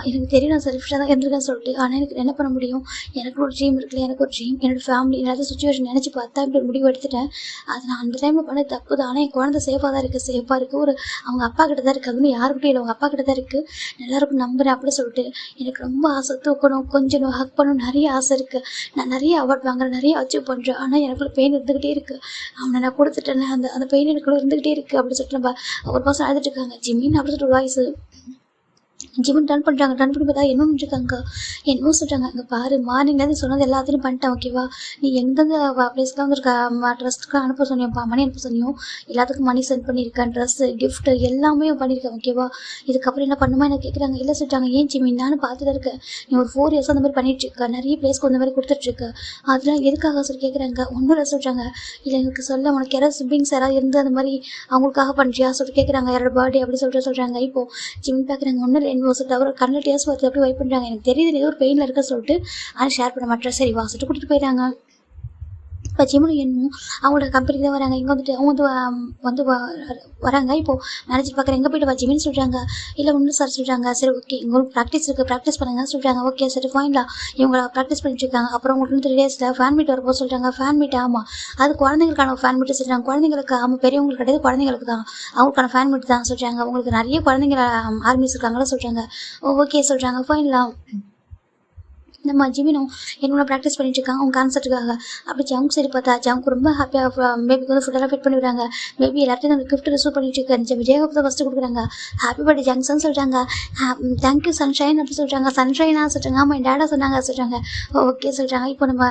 எனக்கு தெரியும் நான் செல்ஃபிஷாக தான் இருந்திருக்கேன்னு சொல்லிட்டு. ஆனால் எனக்கு என்ன பண்ண முடியும். எனக்கு ஒரு ட்ரீம் இருக்குல்ல. எனக்கு ஒரு ட்ரீம் என்னோடய ஃபேமிலி எல்லாத்தையும் சுச்சுவேஷன் நினச்சி பார்த்தா இப்படி ஒரு முடிவு எடுத்துட்டேன். அது நான் அந்த டைமில் பண்ண தப்பு தான். ஆனால் என் குழந்தை சேஃபாக தான் இருக்குது. சேஃபாக இருக்குது. ஒரு அவங்க அப்பா கிட்ட தான் இருக்குது. அதுன்னு யாருக்கிட்டே இல்லை. அவங்க அப்பா கிட்ட தான் இருக்குது. நல்லாயிருக்கும் நம்புகிறேன் அப்படின்னு சொல்லிட்டு எனக்கு ரொம்ப ஆசை. தூக்கணும் கொஞ்சம் ஹக் பண்ணணும் நிறைய ஆசை இருக்குது. நான் நிறைய அவார்ட் வாங்குறேன். நிறைய அச்சீவ் பண்ணுறேன். ஆனால் எனக்குள்ள பெயின் இருந்துக்கிட்டே இருக்குது. அவனை நான் கொடுத்துட்டேன். அந்த பெயின் எனக்குள்ள இருந்துக்கிட்டே இருக்குது அப்படின்னு சொல்லிட்டு நம்ம ஒரு பர்சன் அழுதுட்டு இருக்காங்க. ஜிமின்னு அப்படின்னு சொல்லிட்டு ஒரு வாய்ஸு ஜிம்முன்னு ரன் பண்ணுறாங்க. ரன் பண்ணி பார்த்தா என்னன்னு இருக்காங்க. என்னமோ சொல்கிறாங்க. அங்கே பாரு மார்னிங்லேருந்து சொன்னது எல்லாத்தையும் பண்ணிட்டேன். ஓகேவா நீ எந்தெந்த பிளேஸ்க்குலாம் வந்து ட்ரெஸ்ட்டுக்குலாம் அனுப்ப சொன்னியோப்பா மணி அனுப்ப சொன்னியும் எல்லாத்துக்கும் மணி சென்ட் பண்ணியிருக்கேன். ட்ரெஸ்ஸு கிஃப்ட்டு எல்லாமே பண்ணியிருக்கேன். ஓகேவா இதுக்கப்புறம் என்ன பண்ணுமா என்ன கேட்குறாங்க. இல்லை சொல்லிட்டாங்க. ஏன் ஜிம்மி நானும் பார்த்துட்டு இருக்கேன். நீ ஒரு 4 இயர்ஸ் அந்த மாதிரி பண்ணிகிட்ருக்க. நிறைய பிளேஸ்க்கு அந்த மாதிரி கொடுத்துட்ருக்க. அதெல்லாம் எதுக்காக சொல்லி கேட்குறாங்க. ஒன்றும் இல்லை சொல்கிறாங்க. இல்லை எனக்கு சொல்ல உனக்கு யாராவது சிப்ளிங்ஸ் யாராவது இருந்து அந்த மாதிரி அவங்களுக்காக பண்ணுறியா சொல்லிட்டு கேட்குறாங்க. யாரோட பர்த்டே அப்படி சொல்கிறாங்க. இப்போது ஜிம்மி பார்க்குறாங்க. ஒன்றும் இல்லை சொல்லிட்டு அவர் கண்ணில் டேஸ் பார்த்து அப்படி வைப் பண்ணுறாங்க. எனக்கு தெரியுது ஏதோ ஒரு பெயினில் இருக்க சொல்லிட்டு ஆனால் ஷேர் பண்ண மாட்டேன். சரி வா சொல்லிட்டு கூட்டிகிட்டு போயிட்டாங்க. இப்போ ஜிம்முன்னு என்னமோ அவங்களோட கம்பெனிக்கு தான் வராங்க. இங்கே வந்துட்டு அவங்க வந்து வராங்க. இப்போது மேனேஜர் பார்க்குறேன். எங்கே போய்ட்டு வா ஜிம்மின்னு சொல்கிறாங்க. இல்லை ஒன்றும் சார் சொல்கிறாங்க. சரி ஓகே உங்களுக்கு ப்ராக்டிஸ் இருக்குது ப்ராக்டிஸ் பண்ணுங்கன்னு சொல்கிறாங்க. ஓகே சரி ஃபைன்லாம் இவங்க ப்ராக்டிஸ் பண்ணிட்டுருக்காங்க. அப்புறம் உங்களுக்கு 3 டேஸில் ஃபேன் மீட் வரப்போ சொல்கிறாங்க. ஃபேன் மீட் ஆமாம் அது குழந்தைங்களுக்கான ஃபேன் மீட்டு சொல்கிறாங்க. குழந்தைங்களுக்கு ஆமாம் பெரியவங்களுக்கு கிடையாது குழந்தைங்களுக்கு தான் அவங்களுக்கான ஃபேன் மீட் தான் சொல்கிறாங்க. உங்களுக்கு நிறைய குழந்ங்கள ஆர்மிஸ் இருக்காங்களா சொல்கிறாங்க. ஓகே சொல்கிறாங்க ஃபைன்லாம் நம்ம ஜிமினும் என்னோட ப்ராக்டிஸ் பண்ணிட்டு இருக்காங்க அவங்க கான்சர்ட்டுக்காக. அப்படி ஜங்க் சரி பார்த்தா ஜங்க் ரொம்ப ஹாப்பியாக பேபிக்கு வந்து ஃபுட்டெல்லாம் ஃபிட் பண்ணி விடுறாங்க. பேபி எல்லாத்தையும் அந்த கிஃப்ட் ரிசீவ் பண்ணிட்டு இருக்கு. விஜயகாப் தான் ஃபஸ்ட்டு கொடுக்குறாங்க. ஹாப்பி பர்த்டே ஜங்க்ஸ்ன்னு சொல்லிட்டாங்க. தேங்க்யூ சன்ஷைன் அப்படி சொல்கிறாங்க. சன்ஷைனாக சொல்கிறாங்க. ஆமாம் என் டேடா சொன்னாங்க சொல்கிறாங்க. ஓகே சொல்கிறாங்க. இப்போ நம்ம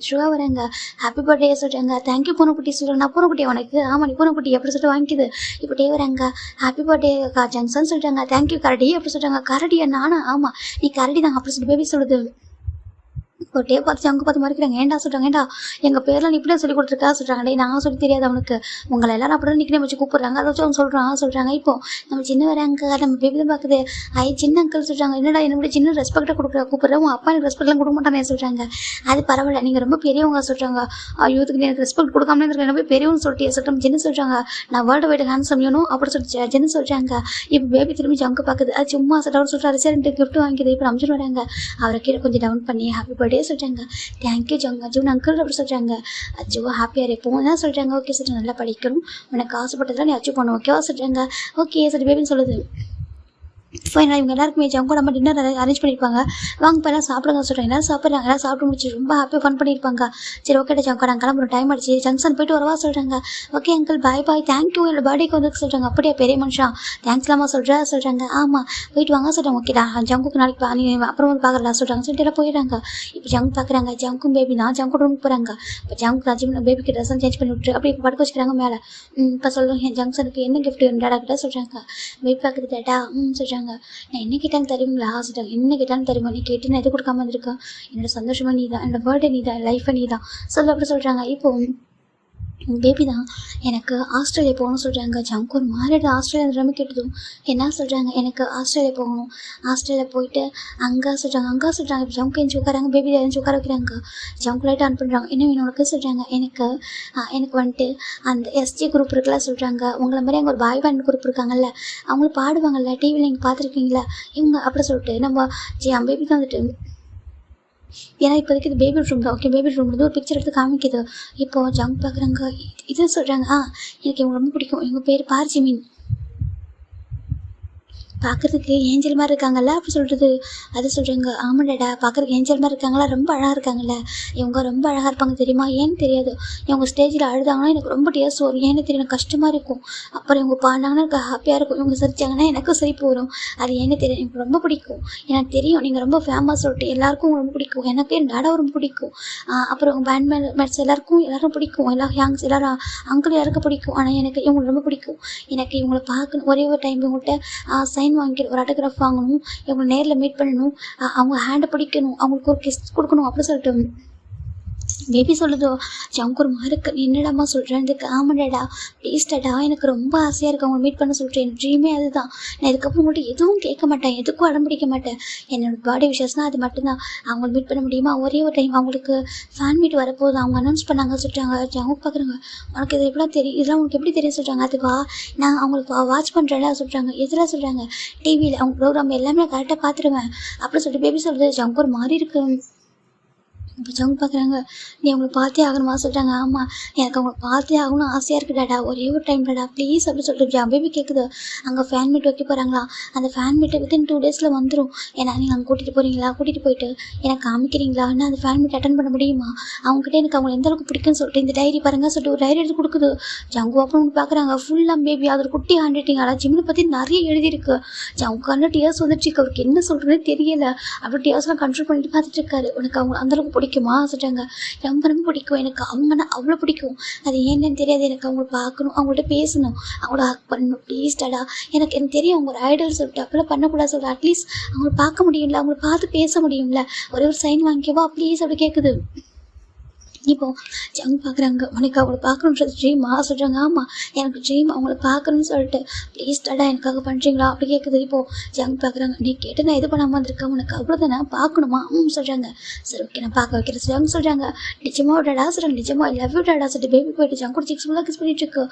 ஷுவா வராங்க. ஹாப்பி பர்த்டே சொல்கிறாங்க. தேங்க்யூ பூனைக்குட்டி சொல்கிறாங்க. நான் பூனைக்குட்டி உனக்கு ஆமாம் நீ பூனைக்குட்டி அப்படி சொல்லிட்டு வாங்கிக்குது. இப்போ டே வராங்க. ஹாப்பி பர்த்டே ஜங்க்ஸ்ன்னு சொல்கிறாங்க. தேங்க்யூ கரடி அப்படி சொல்கிறாங்க. கரடியா நானா ஆமாம் நீ கரடி தான் அப்படி சொல்லிட்டு பேபி சொல்லுது. ஒரு டே பார்த்து அவங்க பார்த்து மறைக்கிறாங்க. ஏன்டா சொல்கிறாங்க ஏன்டா எங்கள் பேரில் நீ இப்படியே சொல்லி கொடுத்துருக்கா சொல்கிறாங்க. டே நான் சொல்லி தெரியாது அவனுக்கு உங்களை எல்லாரும் அப்படி தான் நிற்கிறேன் வச்சு கூப்பிட்றாங்க. அதை வச்சு அவங்க சொல்கிறாங்க. இப்போ நம்ம சின்ன வராங்க நம்ம பேபி தான் பார்க்குது. சின்ன அங்கிள் சொல்கிறாங்க. என்னடா என்னோட சின்ன ரெஸ்பெக்டாக கூப்பிட்றேன் உன் அப்பா எனக்கு ரெஸ்பெக்ட்லாம் கொடுக்க மாட்டானே சொல்கிறாங்க. அது பரவாயில்ல நீங்கள் ரொம்ப பெரியவங்க சொல்கிறாங்க. யூத்துக்கு எனக்கு ரெஸ்பெக்ட் கொடுக்காமலே இருக்கேன் ரொம்ப பெரியவங்க சொல்லிட்டு சொல்லிட்டு சின்ன சொல்கிறாங்க. நான் வேர்ல்டு வைட் ஹேண்ட்ஸம் யூனும் அப்படி சொல்லிட்டு சின்ன சொல்கிறாங்க. இப்போ பேபி திரும்பி ஜங்கு பார்க்குது. அது சும்மா அவர் சொல்கிறாரு சரி கிஃப்ட் வாங்கிக்குது. இப்போ அமிச்சு வராங்க. அவரை கீழே கொஞ்சம் டவுன் பண்ணி ஹாப்பி பர்த்டே சொல்கிறாங்க. தேங்க்யூ ஜங் அஜுன் அங்கிள் அப்படி சொல்கிறாங்க. அஜு ஹாப்பியாக இருப்போம் தான் சொல்கிறாங்க. ஓகே சார் நல்லா படிக்கணும் உனக்கு ஆசைப்பட்டதெல்லாம் நீ அச்சீவ் பண்ணும் ஓகேவா சொல்கிறாங்க. ஓகே சார் பேபின்னு சொல்லுது. ஃபைனாக இவங்க எல்லாருக்குமே ஜங்கோட நம்ம டின்னர் அரேஞ்ச் பண்ணியிருப்பாங்க. வாங்க இப்போ எல்லாம் சாப்பிடுங்க சொல்கிறாங்க. எல்லாம் சாப்பிட்றாங்க. எல்லாம் சாப்பிட்டு முடிச்சு ரொம்ப ஹாப்பியாக ஃபன் பண்ணியிருப்பாங்க. சரி ஓகே ஜங்கோ நாங்கள் கிளம்புறோம் டைம் ஆகிடுச்சு ஜங்ஷன் போய்ட்டு வரவா சொல்கிறாங்க. Okay uncle bye bye thank you என்னோட பர்த்டேக்கு வந்து சொல்கிறாங்க. அப்படியே பெரிய மனுஷன் தேங்க்ஸ்லாமா சொல்கிறாங்க. ஆமாம் போயிட்டு வாங்க சொல்கிறாங்க. ஓகேடா ஜங்குக்கு நாளைக்கு நீ அப்புறம் வந்து பார்க்கலாம் சொல்கிறாங்க. சொல்லிட்டு எல்லாம் போயிடுறாங்க. இப்போ ஜங்கு பார்க்குறாங்க. ஜங்கும் பேபி தான் ஜங்கு ரூமுக்கு போகிறாங்க. இப்போ ஜங்கு அஜிம் பேபிக்கு ட்ரெஸ் சேஞ்ச் பண்ணி விட்டுரு அப்படி இப்போ படுக்க வச்சுக்கிறாங்க மேலே. இப்போ சொல்லுங்க என் ஜங்ஷனுக்கு என்ன கிஃப்ட் வேணும் டேடா கிட்ட சொல்கிறாங்க. பேபி பார்க்குது டேட்டா சொல்கிறாங்க. நான் என்ன கேட்டாலும் தருவீங்களா சொல்லிட்டாங்க. என்ன கேட்டாலும் தருவா நீ கேட்டு நான் எது கொடுக்காம வந்திருக்கேன். என்னோட சந்தோஷமாக நீ தான் என்னோட பர்த்டே நீ தான் லைஃபை நீ தான் சொல்ல அப்படி சொல்கிறாங்க. இப்போ பேபி தான் எனக்கு ஆஸ்திரேலியா போகணும்னு சொல்கிறாங்க. ஜங்கு ஒரு மாதிரி ஆஸ்திரேலியா ரொம்ப கேட்டதும் என்ன சொல்கிறாங்க எனக்கு ஆஸ்திரேலியா போகணும். ஆஸ்திரேலியா போயிட்டு அங்கே சொல்கிறாங்க. இப்போ ஜங்கு எழுந்து உட்காராங்க. பேபி எழுந்து உட்கார வைக்கிறாங்க. ஜங்கு லைட்டாக ஆன் பண்ணுறாங்க. என்ன வேணும் உனக்கு சொல்கிறாங்க. எனக்கு வந்துட்டு அந்த எஸ்டி குரூப் இருக்குல்ல சொல்கிறாங்க. உங்களை மாதிரி அங்கே ஒரு பாய் பேண்ட் குரூப் இருக்காங்கல்ல அவங்களும் பாடுவாங்கல்ல டிவியில் நீங்கள் பார்த்துருக்கீங்களா இவங்க அப்படி சொல்லிட்டு நம்ம பேபிக்கு வந்துட்டு ஏன்னா இப்போதைக்கு இது பேபி ரூம் தான். ஓகே பேபி ரூம்லேருந்து ஒரு பிக்சர் எடுத்து காமிக்குது. இப்போது ஜங்க் பார்க்குறாங்க. இது சொல்கிறாங்க. எனக்கு இவங்க ரொம்ப பிடிக்கும். இவங்க பேர் பார்ஜிமின். பார்க்குறதுக்கு ஏஞ்சல் மாதிரி இருக்காங்கல்ல அப்படி சொல்கிறது. அது சொல்கிறாங்க. ஆமாம் டேடா பார்க்குறதுக்கு ஏஞ்சல் மாதிரி இருக்காங்களா ரொம்ப அழகாக இருக்காங்கல்ல இவங்க ரொம்ப அழகாக இருப்பாங்க தெரியுமா ஏன்னு தெரியாது. இவங்க ஸ்டேஜில் அழுதாங்கன்னா எனக்கு ரொம்ப டேஸ் வரும். ஏன்னு தெரியும் எனக்கு கஷ்டமாக இருக்கும். அப்புறம் இவங்க பாடினாங்கன்னா எனக்கு ஹாப்பியாக இருக்கும். இவங்க சிரிச்சாங்கன்னா எனக்கும் சிரிப்பு வரும். அது ஏன்னு தெரியும் எனக்கு ரொம்ப பிடிக்கும். எனக்கு தெரியும் நீங்கள் ரொம்ப ஃபேமஸ் சொல்லிட்டு எல்லாருக்கும் ரொம்ப பிடிக்கும். எனக்கு என் டேடா ரொம்ப பிடிக்கும். அப்புறம் பேண்ட் மேட்ஸ் எல்லாரும் பிடிக்கும். எல்லாம் ஹேங்ஸ் எல்லாரும் அங்கிள் யாருக்கும் பிடிக்கும். ஆனால் எனக்கு இவங்களை ரொம்ப பிடிக்கும். எனக்கு இவங்களை பார்க்கணும் ஒரே ஒரு டைம் இவங்கள்ட்ட சைன் வாங்கிக்கணும் ஒரு ஆட்டோகிராஃப் வாங்கணும். இவங்களை நேரில் மீட் பண்ணணும். அவங்க ஹேண்டை பிடிக்கணும். அவங்களுக்கு ஒரு கிஸ் கொடுக்கணும் அப்படி சொல்லிட்டு பேபி சொல்லுதோ ஜங்கு ஒரு மாதிரி இருக்கு. நீ என்னடாமா சொல்கிறேன் இதுக்கு. ஆமாடாடா ப்ளீஸ் டாடா எனக்கு ரொம்ப ஆசையாக இருக்குது அவங்களை மீட் பண்ண சொல்லிட்டு. என் ட்ரீமே அதுதான். நான் இதுக்கப்புறம் உங்கள்கிட்ட எதுவும் கேட்க மாட்டேன். எதுக்கும் அடம் பிடிக்க மாட்டேன். என்னோட பர்த்டே விஷயம்னா அது மட்டும்தான். அவங்களை மீட் பண்ண முடியுமா ஒரே ஒரு டைம் அவங்களுக்கு ஃபேன் மீட் வரப்போகுது. அவங்க அனௌன்ஸ் பண்ணாங்க சொல்லிட்டாங்க. ஜங்கு பார்க்குறாங்க. உனக்கு இது எப்படிலாம் தெரியும் இதெல்லாம் உனக்கு எப்படி தெரியும் சொல்கிறாங்க. அதுவா நான் அவங்களுக்கு வாட்ச் பண்ணுறேன்ல சொல்கிறாங்க. எதில் சொல்கிறாங்க டிவியில் அவங்க ப்ரோக்ராம் எல்லாமே நான் கரெக்டாக பார்த்துருவேன் அப்படின்னு சொல்லிட்டு பேபி சொல்கிறது. ஜங்கு ஒரு மாதிரி இருக்கு. இப்போ ஜங்கு பார்க்குறாங்க. நீ அவங்களை பார்த்தே ஆகணுமா சொல்கிறாங்க. ஆமாம் எனக்கு அவங்களை பார்த்தே ஆகணும் ஆசையாக இருக்குது டாடா ஒரே ஒரு டைம் டாடா ப்ளீஸ் அப்படின்னு சொல்லிட்டு பேபி கேட்குது. அங்கே ஃபேன் மீட் வைக்க போகிறாங்களா அந்த ஃபேன் மீட்டை வித்தின் 2 days வந்துடும். ஏன்னா நீங்கள் அங்கே கூட்டிகிட்டு போகிறீங்களா கூட்டிகிட்டு போயிட்டு எனக்கு காமிக்கிறீங்களா ஆனால் அந்த ஃபேன் மீட் அட்டன் பண்ண முடியுமா அவங்ககிட்ட எனக்கு அவங்களை எந்த அளவுக்கு பிடிக்குன்னு சொல்லிட்டு இந்த டைரி பாருங்க சொல்லிட்டு ஒரு டைரி எடுத்து கொடுக்குது. ஜங்கு அப்புறம் பார்க்குறாங்க ஃபுல்லாக பேபி அது ஒரு குட்டி ஹேண்ட் ரைட்டிங். ஆனால் ஜிம்மினை பற்றி நிறைய எழுதியிருக்கு. ஜங்கு கண்ணு டியர்ஸ் வந்துட்டு அவருக்கு என்ன சொல்கிறதுன்னு தெரியல. அப்படி டியர்ஸ்லாம் கண்ட்ரோல் பண்ணிட்டு பார்த்துட்டு இருக்காரு. உனக்கு அவங்க அந்தளவுக்கு பிடிக்குமா சொல்கிறாங்க. ரொம்ப ரொம்ப பிடிக்கும் எனக்கு அவங்கன்னா அவ்வளோ பிடிக்கும். அது ஏன்னு தெரியாது. எனக்கு அவங்கள பார்க்கணும் அவங்கள்ட்ட பேசணும் அவங்கள ஹக் பண்ணணும் ப்ளீஸ் டாடா. எனக்கு தெரியும் அவங்க ஒரு ஐடல் சொல்லிட்டு அப்பெல்லாம் பண்ணக்கூடாது சொல்லிட்டு அட்லீஸ்ட் அவங்கள பார்க்க முடியும்ல அவங்கள பார்த்து பேச முடியும்ல ஒரே ஒரு சைன் வாங்கிக்கவா ப்ளீஸ் அப்படி கேட்குது. இப்போது ஜங்கு பார்க்குறாங்க. உனக்கு அவங்கள பார்க்கணுன்றது ட்ரீமா சொல்கிறாங்க. ஆமாம் எனக்கு ட்ரீம் அவங்கள பார்க்கணுன்னு சொல்லிட்டு ப்ளீஸ் டாடா எனக்காக பண்ணுறீங்களா அப்படி கேட்குது. இப்போது ஜங்கு பார்க்குறாங்க. நீ கேட்டு நான் எது பண்ணாமல் வந்திருக்கேன் உனக்கு அவ்வளோதானே பார்க்கணுமா சொல்கிறாங்க. சரி ஓகே நான் பார்க்க வைக்கிறேன் ஜங்கு சொல்கிறாங்க. நிஜமா டாடா சொல்கிறாங்க. நிஜமா ஐ லவ் யூ டாடா சொல்லிட்டு பேபி போயிட்டு ஜங்கு சிக்ஸ் ஃபுல்லாக கிஸ் பண்ணிட்டுருக்கு.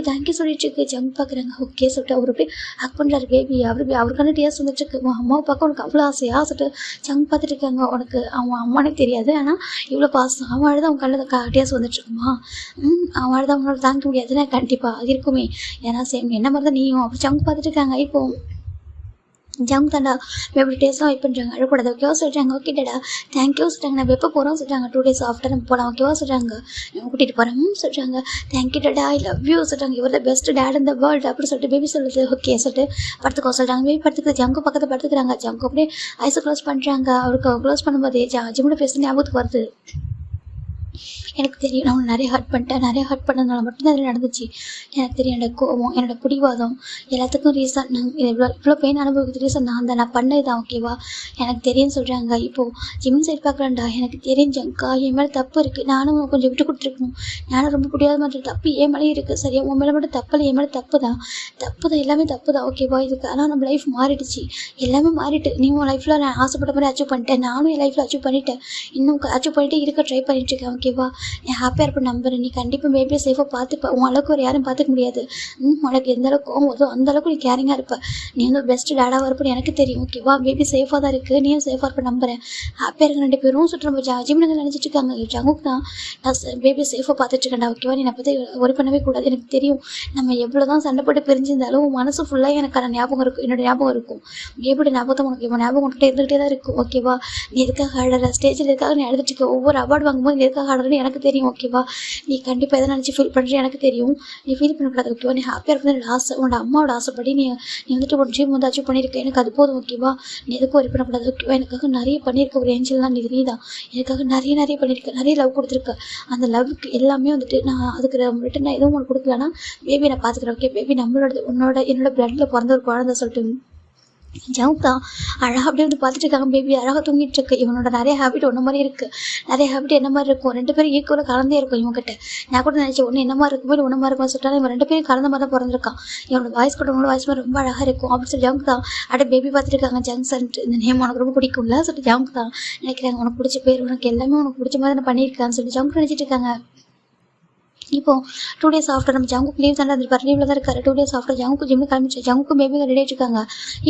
தேங்க்யூ சொல்லிட்டு இருக்கு. ஜங்கு பார்க்குறாங்க. ஓகே சொல்லிட்டு அவர் அப்படியே ஹக் பண்ணுறாரு பேபி. அவருக்கான டேஸ் வந்துட்டுருக்கு. உன் அம்மாவை பார்க்க உனக்கு அவ்வளோ ஆசையாக சொல்லிட்டு ஜங்கு பார்த்துட்டு இருக்காங்க. உனக்கு அவன் அம்மானே தெரியாது ஆனால் இவ்வளோ பாசம் அவன் அழுது அவங்க கண்ணில் டேஸ் வந்துட்டுருக்குமா அவன் அழுது அவங்களோட தாங்க முடியாதுன்னா கண்டிப்பாக அது இருக்குமே. ஏன்னா சேம் என்ன மாதிரி தான் நீயும் அப்படி ஜங்கு பார்த்துட்டு இருக்காங்க. இப்போது ஜங்க் தாண்டா எப்படி டேஸ்லாம் வெயிட் பண்ணுறாங்க அழக்கூடாது ஓகேவா சொல்கிறாங்க. ஓகே டேடா தேங்க்யூ சொல்கிறாங்க. நம்ம எப்போ போகிறோம் சொல்கிறாங்க. 2 days ஆஃப்டர் நம்ம போகலாம் ஓகேவா சொல்கிறாங்க. நம்ம கூட்டிகிட்டு போகிறோம் சொல்கிறாங்க. Thank you daddy I love you சொல்கிறாங்க. இவர் த பெஸ்ட் டேட் இந்த வேர்ல்டு அப்படி சொல்லிட்டு பேபி சொல்லுது. ஓகே சொல்லிட்டு படுத்துக்கோ சொல்கிறாங்க. பேபி படுத்துக்கு ஜங்கு பக்கத்தில் படுத்துக்கிறாங்க. ஜங்கு அப்படியே ஐஸை க்ளோஸ் பண்ணுறாங்க. அவருக்கு க்ளோஸ் பண்ணும்போதே ஜிம்முட பேசி ஞாபகத்துக்கு வருது. எனக்கு தெரியும் நான் நிறைய ஹர்ட் பண்ணிட்டேன். நிறைய ஹர்ட் பண்ணதுனால மட்டும்தான் அதில் நடந்துச்சு. எனக்கு தெரியும் என்னோட கோவம் என்னோட பிடிவாதம் எல்லாத்துக்கும் ரீசன் நான் இவ்வளோ பெயின் அனுபவிக்கிறது ரீசன் நான் பண்ணது தான் ஓகேவா எனக்கு தெரியும்னு சொல்கிறாங்க. இப்போது ஜிம் சைட் பார்க்கலாம்டா எனக்கு தெரியும் ஜங்கா என் மேலே தப்பு இருக்குது. நானும் கொஞ்சம் விட்டு கொடுத்துருக்கணும். நானும் ரொம்ப முடியாத மாதிரி தப்பு என் மேலேயும் இருக்குது. சரியா உன் மேலே மட்டும் தப்பு இல்லை என் மேலே தப்பு தான் எல்லாமே தப்பு தான் ஓகேவா. இதுக்கு ஆனால் நம்ம லைஃப் மாறிடுச்சு. எல்லாமே மாறிட்டு நீ உன் லைஃப்பில் நான் ஆசைப்பட்ட மாதிரி அச்சீவ் பண்ணிட்டேன். நானும் என் லைஃப்பில் அச்சீவ் பண்ணிட்டேன். இன்னும் அச்சீவ் பண்ணிட்டு இருக்க ட்ரை பண்ணிட்டுருக்கேன் ஓகேவா. நீ ஹாப்பியாக இருப்ப நம்புறேன். நீ கண்டிப்பாக பேபியை சேஃபாக பார்த்துப்ப. உன் அளவுக்கு ஒரு யாரும் பார்த்துக்க முடியாது. உனக்கு எந்த அளவுக்கு கோவம் வருதோ அந்த அளவுக்கு நீ கேரிங்காக இருப்ப. நீ வந்து பெஸ்ட் டேடாவாக இருப்பன்னு எனக்கு தெரியும் ஓகேவா. பேபி சேஃபாக தான் இருக்குது. நீயும் சேஃபாக இருப்ப நம்புறேன். ஹாப்பியாக இருக்க 2 பேரும் சுற்று நம்ம ஜிம்னு நினச்சிட்டு இருக்காங்க. ஜங்குக்கு தான் நான் பேபியை சேஃபாக பார்த்துட்டு இருக்கேன்டா ஓகேவா. நீ நான் பற்றி ஒரி பண்ணவே கூடாது. எனக்கு தெரியும் நம்ம எவ்வளோ தான் சண்டை போட்டு பிரிஞ்சிருந்தாலும் மனசு ஃபுல்லாக எனக்கான ஞாபகம் இருக்கும். என்னோட ஞாபகம் இருக்கும். பேபியோட ஞாபகத்தை உனக்கு ஞாபகம் உனக்கிட்ட இருந்துகிட்டே தான் இருக்கும் ஓகேவா. நீ எதுக்காக ஆடுற ஸ்டேஜில் இருக்காக நீ எழுதிட்டு இருக்க. ஒவ்வொரு அவார்டு வாங்கும்போது நீ எதுக்காக ஆடுறன்னு எனக்கு தெரியும் ஓகேவா. நீ கண்டிப்பாக எதை நினச்சி ஃபீல் பண்ணுறது எனக்கு தெரியும். நீ ஃபீல் பண்ணக்கூடாது ஓகேவா. நீ ஹாப்பியாக இருக்கிறது என்னோட ஆசை. உன்னோட அம்மாவோட ஆசைப்படி நீ வந்துட்டு ஒரு ட்ரீம் வந்து அச்சீவ் பண்ணியிருக்க. எனக்கு அது போதும் ஓகேவா. நீ எதுக்கும் ஒரி பண்ணக்கூடாது ஓகேவா. எனக்காக நிறைய பண்ணியிருக்க ஒரு ஏஞ்சல் தான் நீ தான். எனக்காக நிறைய பண்ணியிருக்க. நிறைய லவ் கொடுத்துருக்க. அந்த லவ்வுக்கு எல்லாமே வந்துட்டு நான் அதுக்கு ரிட்டன் நான் எதுவும் உனக்கு கொடுக்கலன்னா பேபி நான் பார்த்துக்கிறேன் ஓகே. பேபி நம்மளோட என்னோட பிளட்டில் பிறந்த ஒரு குழந்தை சொல்லிட்டு ஜவுக் தான் அழகாக அப்படியே வந்து பார்த்துட்டு இருக்காங்க. பேபி அழகாக தூங்கிட்டு இருக்கு. இவனோட நிறைய ஹேபிட் ஒன்று மாதிரி இருக்குது. நிறைய ஹேபிட் என்ன மாதிரி இருக்கும். 2 பேரும் ஈக்குவலாக கலந்தே இருக்கும் இவங்ககிட்ட. நான் கூட நினச்சேன் ஒன்று என்ன மாதிரி இருக்கும்போது ஒன்று மாதிரி இருக்கும் சொல்லிட்டாங்க. இவன் 2 பேரும் கலந்த மாதிரி தான் பிறந்திருக்கான். இவனோட வாய்ஸ் கூட உங்களோட வாய்ஸ் மாதிரி ரொம்ப அழகாக இருக்கும் அப்படின்னு சொல்லி ஜவுக் தான் அப்படியே பேபி பார்த்துட்டு இருக்காங்க. ஜங்க்சன்ட்டு இந்த நேம் உனக்கு ரொம்ப பிடிக்கும்ல சொல்லிட்டு ஜவுக் தான் நினைக்கிறாங்க. உனக்கு பிடிச்ச பேர் உனக்கு எல்லாமே உனக்கு பிடிச்ச மாதிரி நான் பண்ணியிருக்கான்னு சொல்லி ஜவுக் நினச்சிட்டு இருக்காங்க. இப்போ 2 days ஆஃப்டர் நம்ம ஜங்குக்கு லீவ் தானே இருப்பார். லீவில் தான் இருக்காரு. 2 days ஆஃப்டர் ஜங்குக்கு ஜிம்மு கிளம்பிச்சு. ஜங்குக்கும் பேபி ரெடி ஆகிட்டு இருக்காங்க.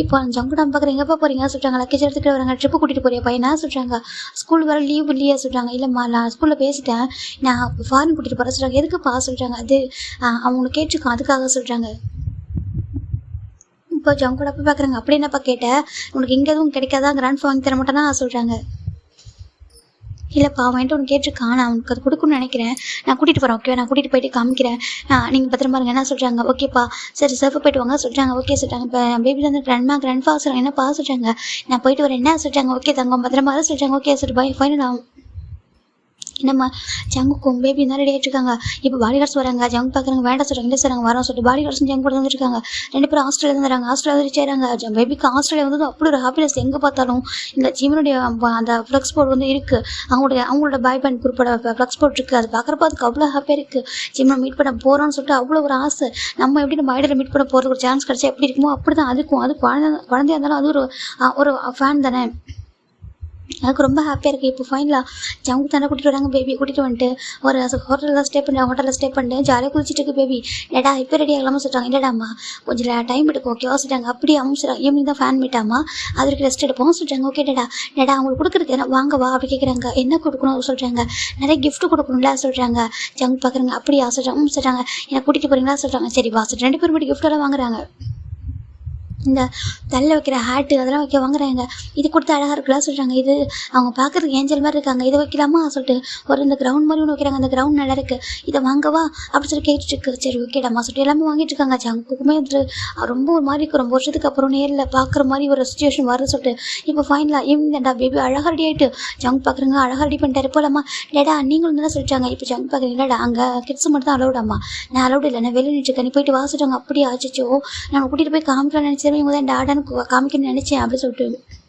இப்போ ஜங்கு நம்ம பார்க்குறேன் எங்கப்பா போகிறீங்க சொல்கிறாங்க. லக்கேஜ் எடுத்துகிட்டு வராங்க. ட்ரிப்பு கூட்டிகிட்டு போறியா பையனா சொல்கிறாங்க. ஸ்கூல் வர லீவ் இல்லையா சொல்கிறாங்க. இல்லைம்மா நான் ஸ்கூலில் பேசிட்டேன். நான் ஃபாரின் கூட்டிகிட்டு போகிறேன் சொல்கிறாங்க. எதுக்குப்பா சொல்கிறாங்க. அது அவங்களுக்கு கேட்டிருக்கோம் அதுக்காக சொல்கிறாங்க. இப்போ ஜங்கோட போய் பார்க்குறாங்க. அப்படி என்னப்பா கேட்டேன். உனக்கு இங்கே எதுவும் கிடைக்காதான் கிராண்ட் வாங்கி தர மாட்டேன்னா சொல்கிறாங்க. இல்லைப்பா அவன்ட்டு ஒன்று கேட்டிருக்கான். நான் உனக்கு அது கொடுக்கணும்னு நினைக்கிறேன். நான் கூட்டிகிட்டு போகிறேன் ஓகே. நான் கூட்டிகிட்டு போயிட்டு காமிக்கிறேன். நீங்கள் பத்திரமா இருங்க என்ன சொல்கிறாங்க. ஓகேப்பா சரி சேஃபாக போயிட்டு வாங்க சொல்கிறாங்க. ஓகே சொல்கிறாங்க. இப்போ பேபி வந்து கிராண்ட்ஃபா சொல்கிறாங்க. என்னப்பா சொல்கிறாங்க. நான் போயிட்டு வரேன் என்ன சொல்கிறாங்க. ஓகே தங்கம் பத்திரமா சொல்கிறாங்க. ஓகே சொல்லிட்டு ஃபைனல் நம்ம ஜங்குக்கும் பேபி தான் ரெடி ஆகிட்டு இருக்காங்க. இப்போ பாடி கார்ட்ஸ் வராங்க. ஜங்கு பார்க்குறாங்க. வேண்டாம் சொல்கிறாங்க. இல்லை சார் வரோம் சொல்லிட்டு பாடி கார்ட்ஸ் ஜங்கு கூட வந்துருக்காங்க. 2 பேரும் ஆஸ்திரேலியா வந்துடுறாங்க. ஆஸ்திரேலியா சேராங்க. பேபிக்கு ஆஸ்திரேலியா வந்து அப்படி ஒரு ஹாப்பினஸ். எங்கே பார்த்தாலும் இந்த ஜிம்னுடைய அந்த ஃப்ளக்ஸ் போர்டு வந்து இருக்குது. அவங்களோட பாய் பேண்ட் குரூப்போட ஃப்ளக்ஸ் போர்ட் இருக்குது. அது பார்க்குறப்ப அதுக்கு அவ்வளோ ஹாப்பியாக இருக்குது. ஜிம்மை மீட் பண்ண போகிறோன்னு சொல்லிட்டு அவ்வளோ ஒரு ஆசை. நம்ம எப்படி நம்ம ஐடியில் மீட் பண்ண போகிறதுக்கு ஒரு சான்ஸ் கிடச்சா எப்படி இருக்குமோ அப்படி தான் அதுக்கும். அது குழந்தையா இருந்தாலும் அது ஒரு ஃபேன் தானே. அதுக்கு ரொம்ப ஹாப்பியாக இருக்குது. இப்போ ஃபைனலாக ஜங்கு தானே கூட்டிகிட்டு வராங்க. பேபியை கூட்டிகிட்டு வந்துட்டு ஒரு ஹோட்டலில் ஸ்டே பண்ணிட்டு ஜாலியாக குளிச்சுட்டு இருக்கு பேபி. இல்லடா இப்போ ரெடி ஆகலாமா சொல்கிறாங்க. இல்லடாம்மா கொஞ்சம் டைம் எடுக்கும் ஓகேவா சொல்லிட்டாங்க. அப்படியே அவங்க ஈவினிங் தான் ஃபேன் மீட்டாமா அதுக்கு ரெஸ்ட் எடுப்போம் சொல்லிட்டாங்க. ஓகே டேடா அவங்களுக்கு கொடுக்குறது என்ன வாங்கவா அப்படி கேட்குறாங்க. என்ன கொடுக்கணும் சொல்கிறாங்க. நிறைய கிஃப்ட் கொடுக்கணும்ல சொல்கிறாங்க. ஜங்கு பார்க்குறாங்க. அப்படியா சொல்கிறாங்க. சொல்கிறாங்க என்னை கூட்டிகிட்டு போகிறீங்களா சொல்கிறாங்க. சரி வா சொல்லிட்டு 2 பேரும் மட்டும் கிஃப்டெல்லாம் வாங்குறாங்க. இந்த தலையில் வைக்கிற ஹேட்டு அதெல்லாம் வாங்குறாங்க. இது கொடுத்து அழகாக இருக்கலாம் சொல்கிறாங்க. இது அவங்க பார்க்குறதுக்கு ஏஞ்சல் மாதிரி இருக்காங்க. இதை வைக்கலாமா சொல்லிட்டு ஒரு இந்த கிரவுண்ட் மாதிரி ஒன்று வைக்கிறாங்க. அந்த கிரவுண்ட் நல்லா இருக்குது. இதை வாங்கவா அப்படி சொல்லி கேட்டுட்டு இருக்கு. சரி ஓகேடாம்மா சொல்லிட்டு எல்லாமே வாங்கிட்டு இருக்காங்க. ஜங்குக்குமே வந்துட்டு ரொம்ப ஒரு மாதிரி இருக்கு. ரொம்ப வருஷத்துக்கு அப்புறம் நேரில் பார்க்குற மாதிரி ஒரு சுச்சுவேஷன் வருது சொல்லிட்டு இப்போ ஃபைனலாக ஈவினிங்டா பேபி அழகாக ரெடி ஆகிட்டு ஜங்கு பார்க்குறாங்க. அழகாக ரெடி பண்ணிட்டாரு போலாமா. டேடா நீங்களும் தானே சொல்லிட்டாங்க. இப்போ ஜங்கு பார்க்குறீங்க. இல்லடா அங்கே கிட்ஸ் மட்டும் தான் அலௌடாம்மா. நான் அலௌடு இல்லை. நான் வெளியே நின்றுருக்கேன். நீ போயிட்டு வாசிட்டாங்க. அப்படியே ஆச்சிச்சோ நான் கூட்டிகிட்டு போய் காமிக்கலாம்னு நினச்சேன். இவங்க தான் டாடான்னு காமிக்கணும்னு நினச்சேன் அப்படின்னு சொல்லிட்டு